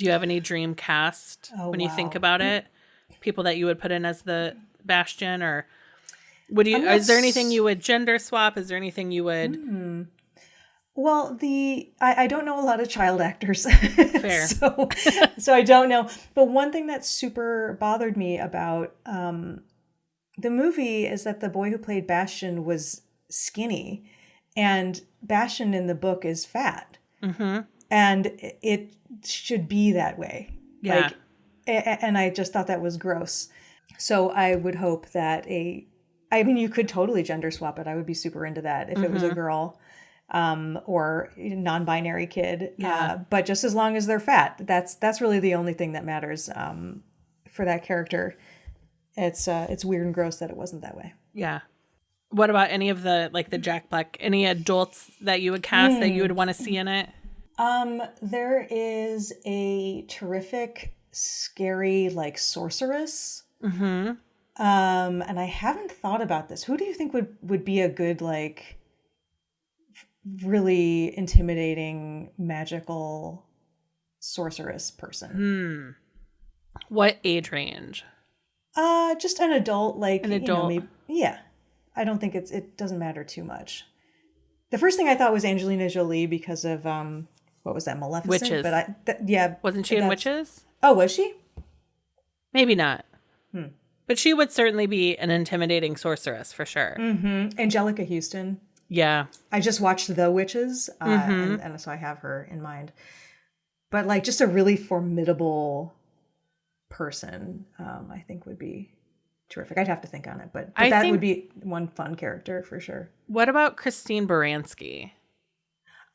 have any dream cast when you think about it? People that you would put in as the Bastion, or is there anything you would gender swap? Is there anything you would? Well, I don't know a lot of child actors. Fair. so I don't know. But one thing that super bothered me about the movie is that the boy who played Bastian was skinny, and Bastian in the book is fat. Mm-hmm. And it should be that way. Yeah. And I just thought that was gross. So I would hope that you could totally gender swap it. I would be super into that if it was a girl or a non-binary kid. Yeah. But just as long as they're fat, that's really the only thing that matters for that character. It's weird and gross that it wasn't that way. Yeah. What about any of the Jack Black, any adults that you would cast that you would want to see in it? There is a terrific, scary, sorceress. Mm-hmm. And I haven't thought about this. Who do you think would be a good, really intimidating, magical sorceress person? What age range? Just an adult, An adult. maybe, yeah. I don't think it doesn't matter too much. The first thing I thought was Angelina Jolie because of, what was that, Maleficent? Witches. But yeah. Wasn't she in Witches? Oh, was she? Maybe not. But she would certainly be an intimidating sorceress for sure. Mm-hmm. Angelica Houston. Yeah. I just watched The Witches, and so I have her in mind. But just a really formidable person, I think would be terrific. I'd have to think on it, but that would be one fun character for sure. What about Christine Baranski?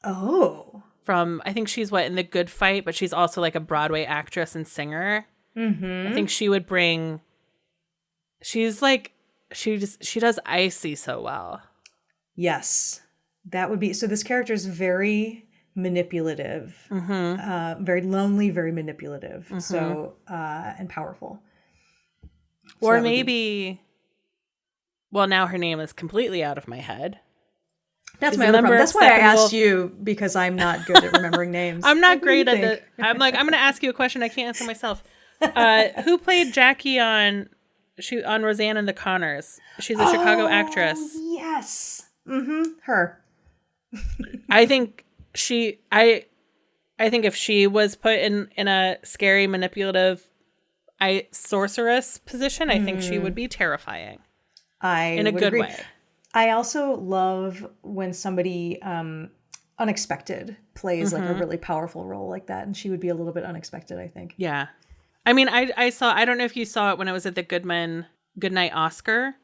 Oh. I think she's in The Good Fight, but she's also a Broadway actress and singer. Mm-hmm. I think she would bring. She does Icy so well. Yes, that would be. So this character is very manipulative, very lonely, very manipulative. So and powerful. So or maybe. Well, now her name is completely out of my head. That's my other problem. That's why I asked you, because I'm not good at remembering names. I'm not great at it. I'm going to ask you a question I can't answer myself. Who played Jackie on Roseanne and the Connors? She's a Chicago actress. Yes. Mm-hmm. Her. I think I think if she was put in a scary, manipulative sorceress position, I think she would be terrifying. In a good way. I also love when somebody unexpected plays a really powerful role like that, and she would be a little bit unexpected, I think. Yeah. I mean, I don't know if you saw it when I was at the Goodnight Oscar.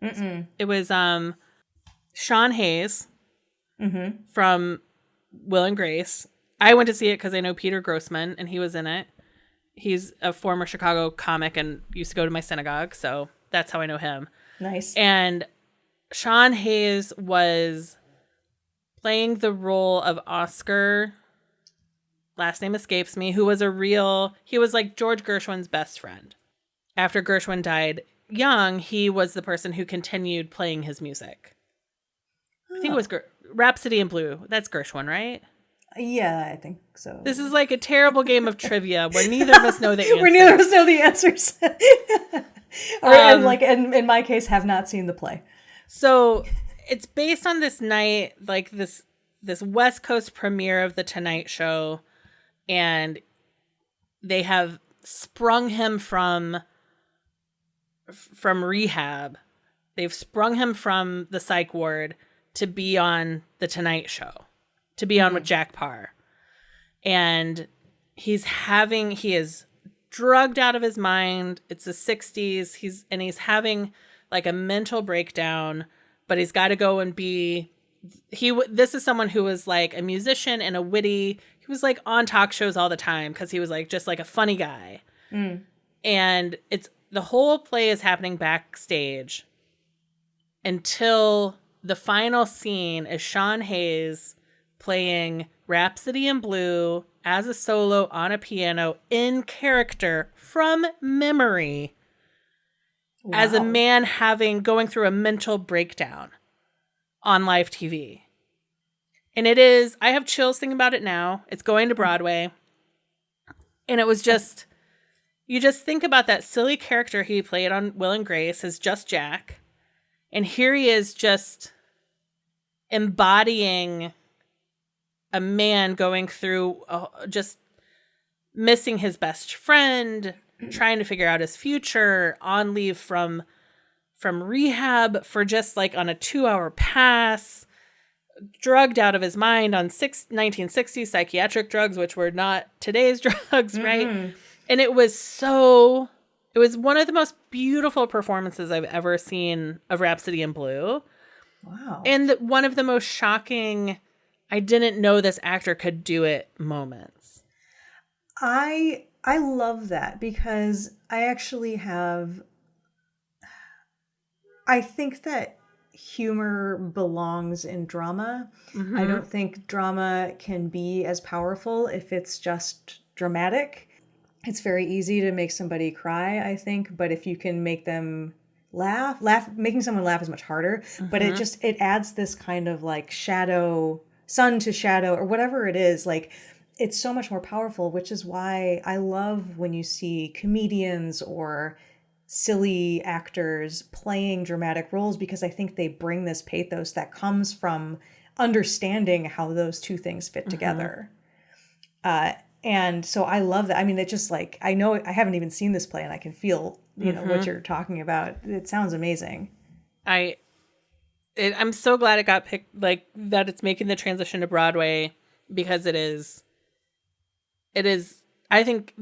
Mm-mm. It was Sean Hayes from Will and Grace. I went to see it because I know Peter Grossman, and he was in it. He's a former Chicago comic and used to go to my synagogue, so that's how I know him. Nice. And Sean Hayes was playing the role of Oscar, last name escapes me, who was he was George Gershwin's best friend. After Gershwin died young, he was the person who continued playing his music. I think it was Rhapsody in Blue. That's Gershwin, right? Yeah, I think so. This is a terrible game of trivia where neither of us know the answers. Where neither of us know the answers. Or in my case, have not seen the play. So it's based on this night, this West Coast premiere of The Tonight Show, and they have sprung him from rehab. They've sprung him from the psych ward to be on The Tonight Show, to be on with Jack Parr. And he is drugged out of his mind. It's the 60s. He's having a mental breakdown, but he's got to go and be. This is someone who was a musician and a witty. He was on talk shows all the time because he was just a funny guy. And the whole play is happening backstage until the final scene is Sean Hayes playing Rhapsody in Blue as a solo on a piano in character from memory. Wow. As a man going through a mental breakdown on live TV. And I have chills thinking about it now. It's going to Broadway. And it was you just think about that silly character he played on Will and Grace as just Jack. And here he is just embodying a man going through just missing his best friend, trying to figure out his future, on leave from from rehab for just like on a 2-hour pass, drugged out of his mind on 1960s psychiatric drugs, which were not today's drugs, right? And it was one of the most beautiful performances I've ever seen of Rhapsody in Blue. Wow. And one of the most shocking, I didn't know this actor could do it moments. I love that because I actually I think that humor belongs in drama. I don't think drama can be as powerful if it's just dramatic. It's very easy to make somebody cry, I think, but if you can make them laugh, making someone laugh is much harder, but it adds this kind of like sun to shadow or whatever it is, like it's so much more powerful, which is why I love when you see comedians or silly actors playing dramatic roles, because I think they bring this pathos that comes from understanding how those two things fit together. And so I love that. I mean, it just like, I know I haven't even seen this play and I can feel, what you're talking about. It sounds amazing. I'm so glad it got picked, like that it's making the transition to Broadway, because it is, I think,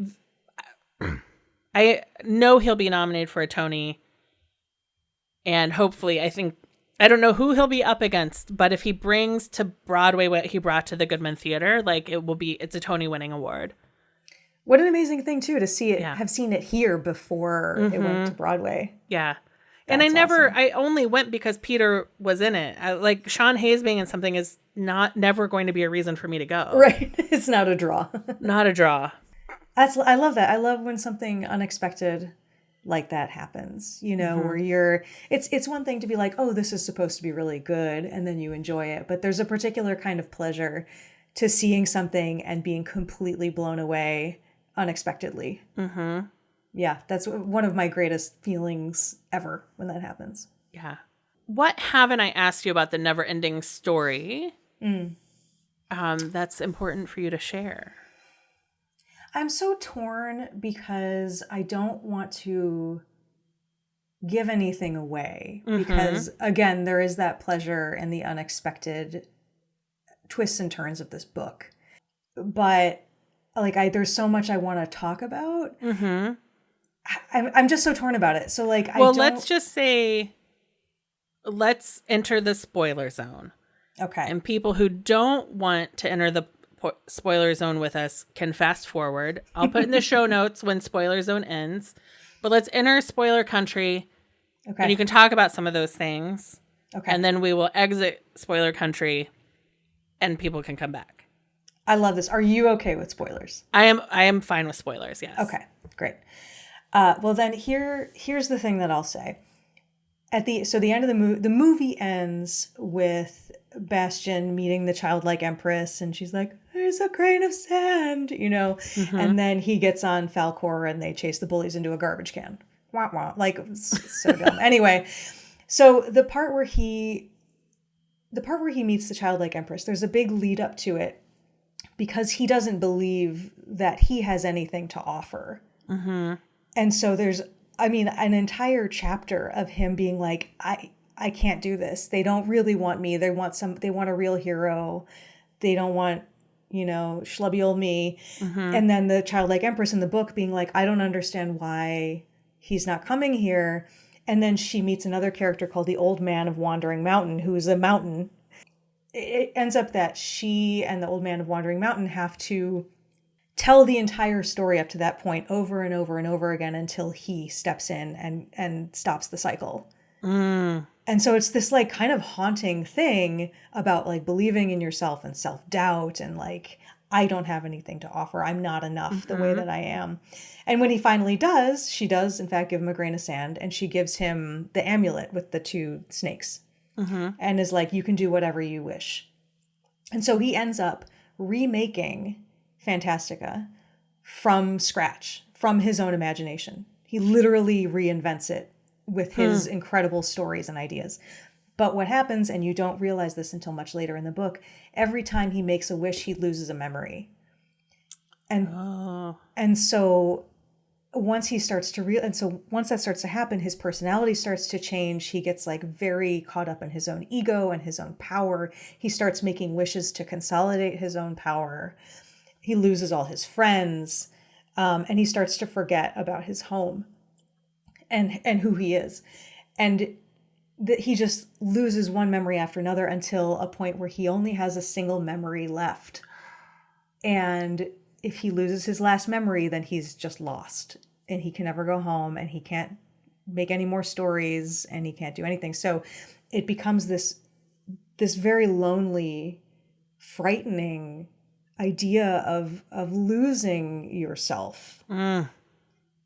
I know he'll be nominated for a Tony, and hopefully, I don't know who he'll be up against, but if he brings to Broadway what he brought to the Goodman Theater, like it's a Tony winning award. What an amazing thing too, to see it, have seen it here before it went to Broadway. Yeah. That's and awesome. I only went because Peter was in it. Like Sean Hayes being in something is never going to be a reason for me to go. Right. It's not a draw. Not a draw. I love that. I love when something unexpected like that happens, where it's one thing to be like, oh, this is supposed to be really good, and then you enjoy it. But there's a particular kind of pleasure to seeing something and being completely blown away unexpectedly. Yeah, that's one of my greatest feelings ever when that happens. Yeah. What haven't I asked you about the Neverending story that's important for you to share? I'm so torn because I don't want to give anything away because, again, there is that pleasure in the unexpected twists and turns of this book. But there's so much I want to talk about. I'm just so torn about it. So let's just say, let's enter the spoiler zone. Okay. And people who don't want to enter the spoiler zone with us can fast forward. I'll put in the show notes when spoiler zone ends, but let's enter spoiler country. Okay. And you can talk about some of those things. Okay. And then we will exit spoiler country and people can come back. I love this. Are you okay with spoilers? I am fine with spoilers. Yes. Okay, great. Well then here's the thing that I'll say. The end of the movie ends with Bastian meeting the childlike empress, and she's like, there's a grain of sand, and then he gets on Falcor and they chase the bullies into a garbage can. Wah, wah. Like, so dumb. Anyway, so the part where he meets the childlike empress, there's a big lead up to it because he doesn't believe that he has anything to offer. And so there's, an entire chapter of him being like, I can't do this. They don't really want me. They want a real hero. They don't want, schlubby old me. And then the childlike empress in the book being like, I don't understand why he's not coming here. And then she meets another character called the Old Man of Wandering Mountain, who is a mountain. It ends up that she and the Old Man of Wandering Mountain have to tell the entire story up to that point over and over and over again until he steps in and stops the cycle. And so it's this kind of haunting thing about believing in yourself and self-doubt and I don't have anything to offer. I'm not enough the way that I am. And when he finally does, she does in fact give him a grain of sand, and she gives him the amulet with the 2 snakes and is like, you can do whatever you wish. And so he ends up remaking Fantastica from scratch, from his own imagination. He literally reinvents it with his incredible stories and ideas. But what happens, and you don't realize this until much later in the book, every time he makes a wish, he loses a memory. And so once he starts to and so once that starts to happen, his personality starts to change. He gets like very caught up in his own ego and his own power. He starts making wishes to consolidate his own power. He loses all his friends, and he starts to forget about his home and who he is. And he just loses one memory after another until a point where he only has a single memory left. And if he loses his last memory, then he's just lost, and he can never go home, and he can't make any more stories, and he can't do anything. So it becomes this very lonely, frightening idea of losing yourself.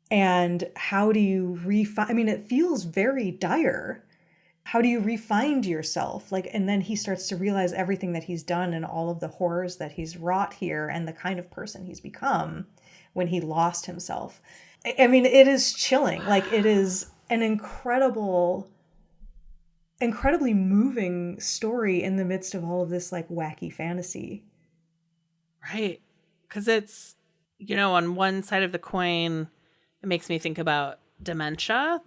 And how do you it feels very dire. How do you re-find yourself? And then he starts to realize everything that he's done and all of the horrors that he's wrought here and the kind of person he's become when he lost himself. It is chilling. It is an incredibly moving story in the midst of all of this wacky fantasy. Right. Because it's, on one side of the coin, it makes me think about dementia.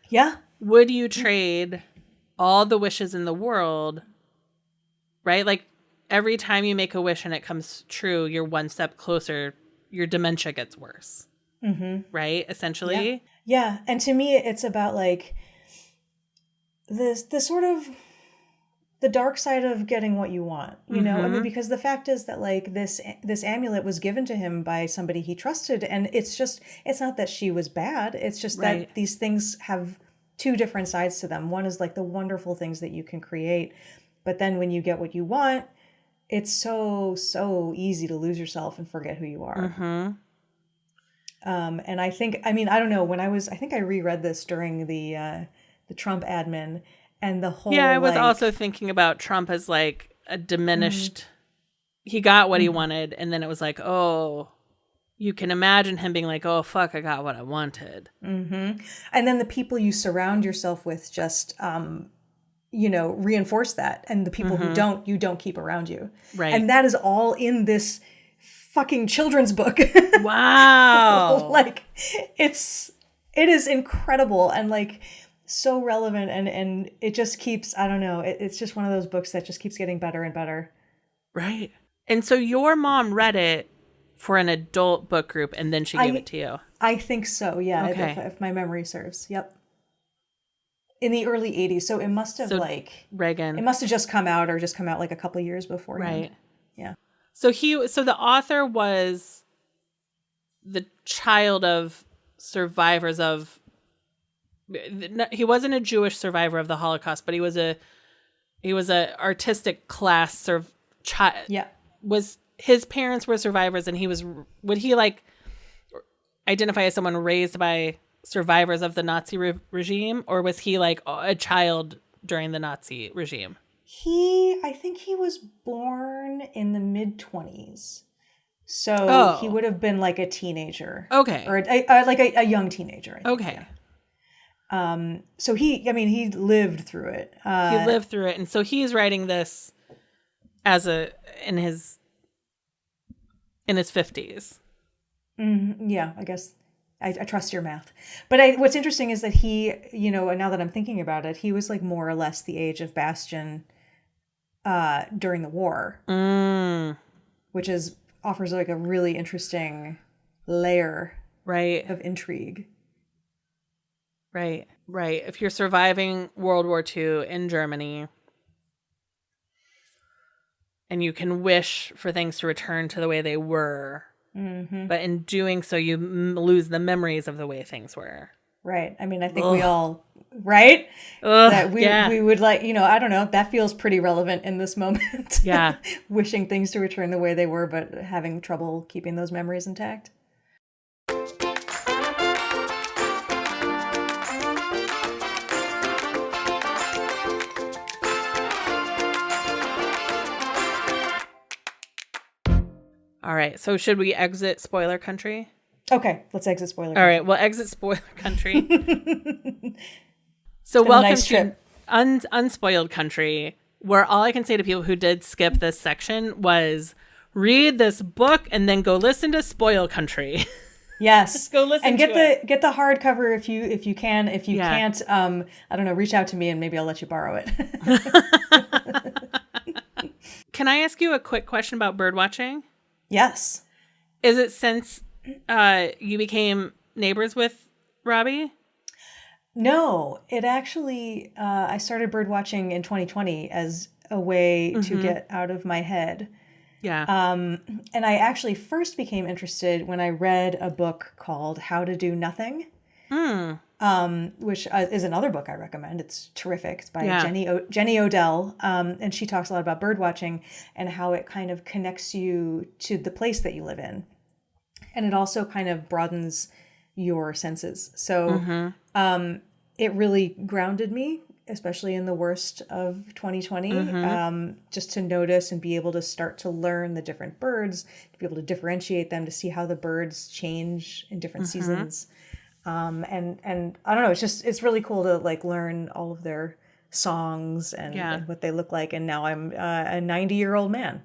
Yeah. Would you trade all the wishes in the world, right? Every time you make a wish and it comes true, you're one step closer, your dementia gets worse. Mm-hmm. Right? Essentially. Yeah. And to me, it's about this sort of the dark side of getting what you want, you know? Because the fact is that this amulet was given to him by somebody he trusted. And it's not that she was bad. It's just that these things have two different sides to them. One is the wonderful things that you can create. But then when you get what you want, it's so easy to lose yourself and forget who you are. Mm-hmm. And I think, I don't know, I think I reread this during the Trump admin and the whole. Yeah, I was also thinking about Trump as a diminished, he got what he wanted. And then it was oh, you can imagine him being oh, fuck, I got what I wanted. Mm-hmm. And then the people you surround yourself with just, reinforce that. And the people who don't, you don't keep around you. Right. And that is all in this fucking children's book. Wow. it is incredible and so relevant. And it just keeps, I don't know, it's just one of those books that just keeps getting better and better. Right. And so your mom read it for an adult book group, and then she gave it to you. I think so, yeah. Okay. If my memory serves. Yep. In the early 80s. So it must have Reagan. It must have just come out a couple of years beforehand. Right. Yeah. So the author was the child of survivors of, he wasn't a Jewish survivor of the Holocaust, but he was a artistic class child. Yeah. His parents were survivors, and would he identify as someone raised by survivors of the Nazi regime, or was he a child during the Nazi regime? I think he was born in the mid-20s. So he would have been a teenager. Okay. Or a young teenager. I think, okay. Yeah. So he lived through it. He lived through it. And so he's writing this in his 50s. Yeah, I guess I trust your math. But what's interesting is that he, now that I'm thinking about it, he was more or less the age of Bastian during the war, which offers a really interesting layer of intrigue. Right. If you're surviving World War II in Germany, and you can wish for things to return to the way they were, but in doing so, you lose the memories of the way things were. Right. I think we all, right? That we would I don't know, that feels pretty relevant in this moment. Yeah. Wishing things to return the way they were, but having trouble keeping those memories intact. All right. So should we exit spoiler country? Okay. Let's exit spoiler country. All right. We'll exit spoiler country. So welcome to unspoiled country, where all I can say to people who did skip this section was read this book and then go listen to spoil country. Yes. Go listen and to it. Get the hardcover if you can. If you Yeah. can't, I don't know, reach out to me and maybe I'll let you borrow it. Can I ask you a quick question about bird watching? Yes. Is it since you became neighbors with Robbie? No, it actually, I started bird watching in 2020 as a way to get out of my head. Yeah. And I actually first became interested when I read a book called How to Do Nothing, which is another book I recommend. It's terrific. It's by Jenny Odell, and she talks a lot about bird watching and how it kind of connects you to the place that you live in. And it also kind of broadens your senses. So it really grounded me, especially in the worst of 2020, just to notice and be able to start to learn the different birds, to be able to differentiate them, to see how the birds change in different seasons. And I don't know, it's really cool to like learn all of their songs and what they look like. And now I'm a 90-year-old man.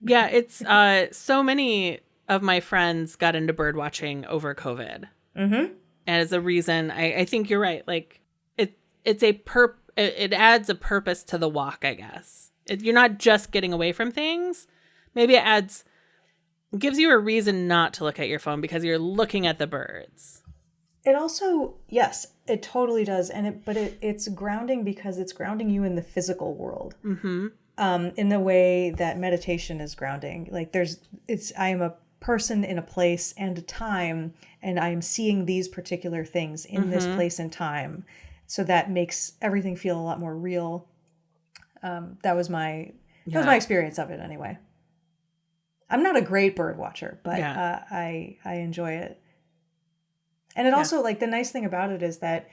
Yeah, it's so many of my friends got into bird watching over COVID. And as a reason, I think you're right. Like it adds a purpose to the walk, I guess. You're not just getting away from things. Maybe it gives you a reason not to look at your phone because you're looking at the birds. It also, yes, it totally does. But it's grounding because it's grounding you in the physical world. In the way that meditation is grounding. Like I am a person in a place and a time, and I am seeing these particular things in this place and time. So that makes everything feel a lot more real. That was my experience of it anyway. I'm not a great bird watcher, but I enjoy it. And it also, like, the nice thing about it is that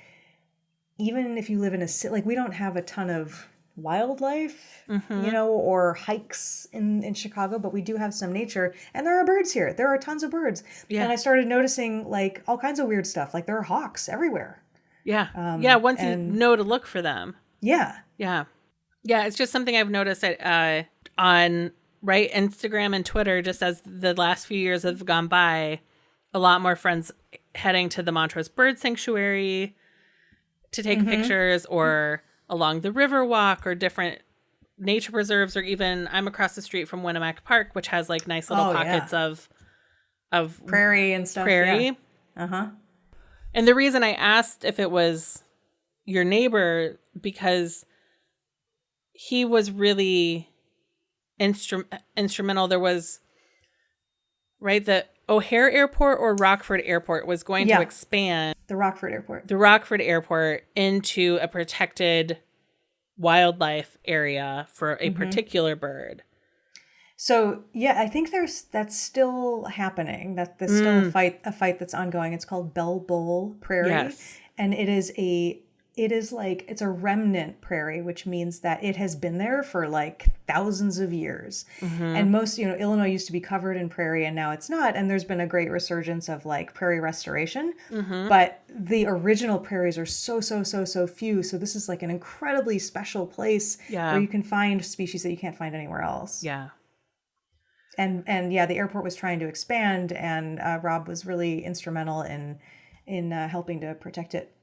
even if you live in a city, like, we don't have a ton of wildlife, or hikes in Chicago, but we do have some nature, and there are birds here. There are tons of birds. Yeah. And I started noticing, like, all kinds of weird stuff. Like, there are hawks everywhere. Yeah. Once you know to look for them. Yeah. Yeah. Yeah. It's just something I've noticed on Instagram and Twitter, just as the last few years have gone by, a lot more friends heading to the Montrose Bird Sanctuary to take pictures, or along the river walk, or different nature preserves, or even I'm across the street from Winnemac Park, which has like nice little pockets of prairie and stuff. Prairie. Yeah. And the reason I asked if it was your neighbor, because he was really instrumental. There was, the O'Hare Airport or Rockford Airport was going to expand. The Rockford Airport. The Rockford Airport into a protected wildlife area for a particular bird. So, I think that's still happening. There's still a fight that's ongoing. It's called Bell Bowl Prairie. Yes. And it's a remnant prairie, which means that it has been there for like thousands of years. And most, Illinois used to be covered in prairie, and now it's not. And there's been a great resurgence of like prairie restoration. But the original prairies are so few. So this is like an incredibly special place where you can find species that you can't find anywhere else. Yeah. And the airport was trying to expand, and Rob was really instrumental in helping to protect it.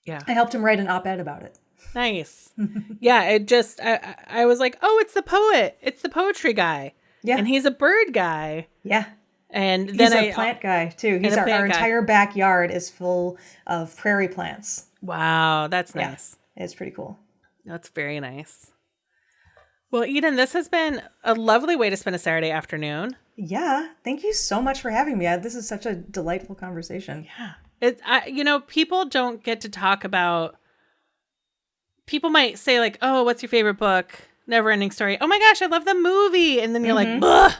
Yeah. I helped him write an op-ed about it. Nice. Yeah, it just, I was like, oh, it's the poet. It's the poetry guy. Yeah. And he's a bird guy. Yeah. And then he's a plant guy, too. Our entire backyard is full of prairie plants. Wow, that's nice. Yeah, it's pretty cool. That's very nice. Well, Eden, this has been a lovely way to spend a Saturday afternoon. Yeah. Thank you so much for having me. This is such a delightful conversation. Yeah. People don't get to talk about, people might say like, oh, what's your favorite book? Neverending Story. Oh my gosh, I love the movie. And then you're like, ugh.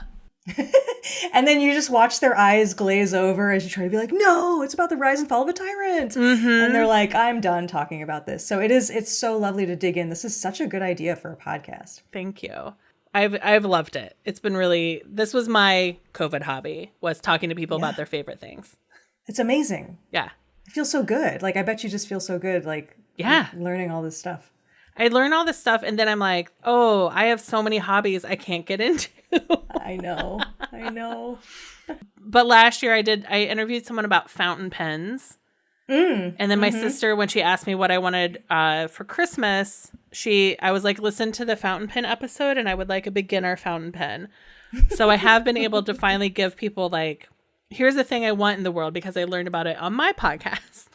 And then you just watch their eyes glaze over as you try to be like, no, it's about the rise and fall of a tyrant. And they're like, I'm done talking about this. So it's so lovely to dig in. This is such a good idea for a podcast. Thank you. I've loved it. It's been this was my COVID hobby, was talking to people about their favorite things. It's amazing. Yeah. It feels so good. Like, I bet you just feel so good, like learning all this stuff. I learn all this stuff and then I'm like, oh, I have so many hobbies I can't get into. I know. But last year I interviewed someone about fountain pens. And then my sister, when she asked me what I wanted for Christmas, I was like, listen to the fountain pen episode and I would like a beginner fountain pen. So I have been able to finally give people like, here's the thing I want in the world because I learned about it on my podcast.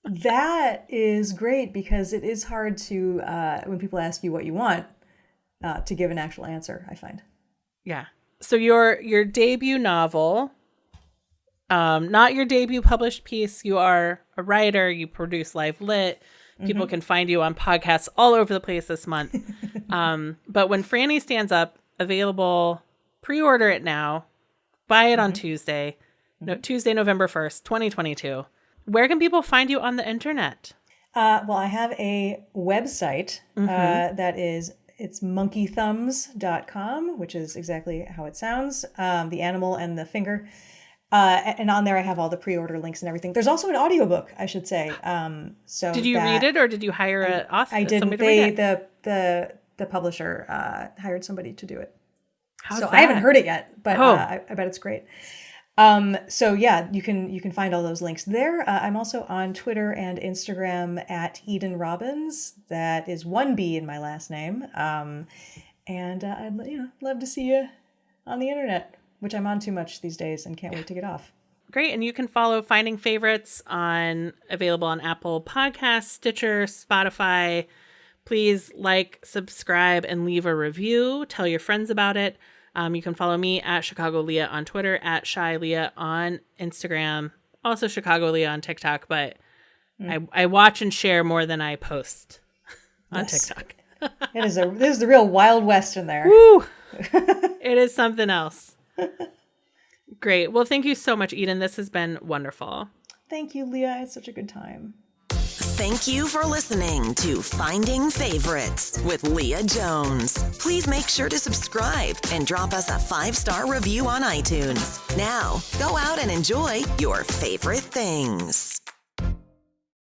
That is great because it is hard to, when people ask you what you want, to give an actual answer, I find. Yeah. So your debut novel, not your debut published piece, you are a writer, you produce Live Lit. People can find you on podcasts all over the place this month. But when Franny Stands Up, available, pre-order it now, buy it on Tuesday, November 1st, 2022. Where can people find you on the internet? Well, I have a website it's monkeythumbs.com, which is exactly how it sounds, the animal and the finger. And on there, I have all the pre-order links and everything. There's also an audiobook, I should say. So did you read it or did you hire an author? I didn't. The publisher hired somebody to do it. How's so that? I haven't heard it yet, but I bet it's great. So yeah, you can find all those links there. I'm also on Twitter and Instagram at Eden Robbins. That is one B in my last name. And I'd love to see you on the internet, which I'm on too much these days and can't wait to get off. Great. And you can follow Finding Favorites available on Apple Podcasts, Stitcher, Spotify. Please like, subscribe, and leave a review. Tell your friends about it. You can follow me at Chicago Leah on Twitter, at Shy Leah on Instagram, also Chicago Leah on TikTok, but I watch and share more than I post on TikTok. This is the real Wild West in there. Woo! It is something else. Great. Well, thank you so much, Eden. This has been wonderful. Thank you, Leah. It's such a good time. Thank you for listening to Finding Favorites with Leah Jones. Please make sure to subscribe and drop us a 5-star review on iTunes. Now, go out and enjoy your favorite things.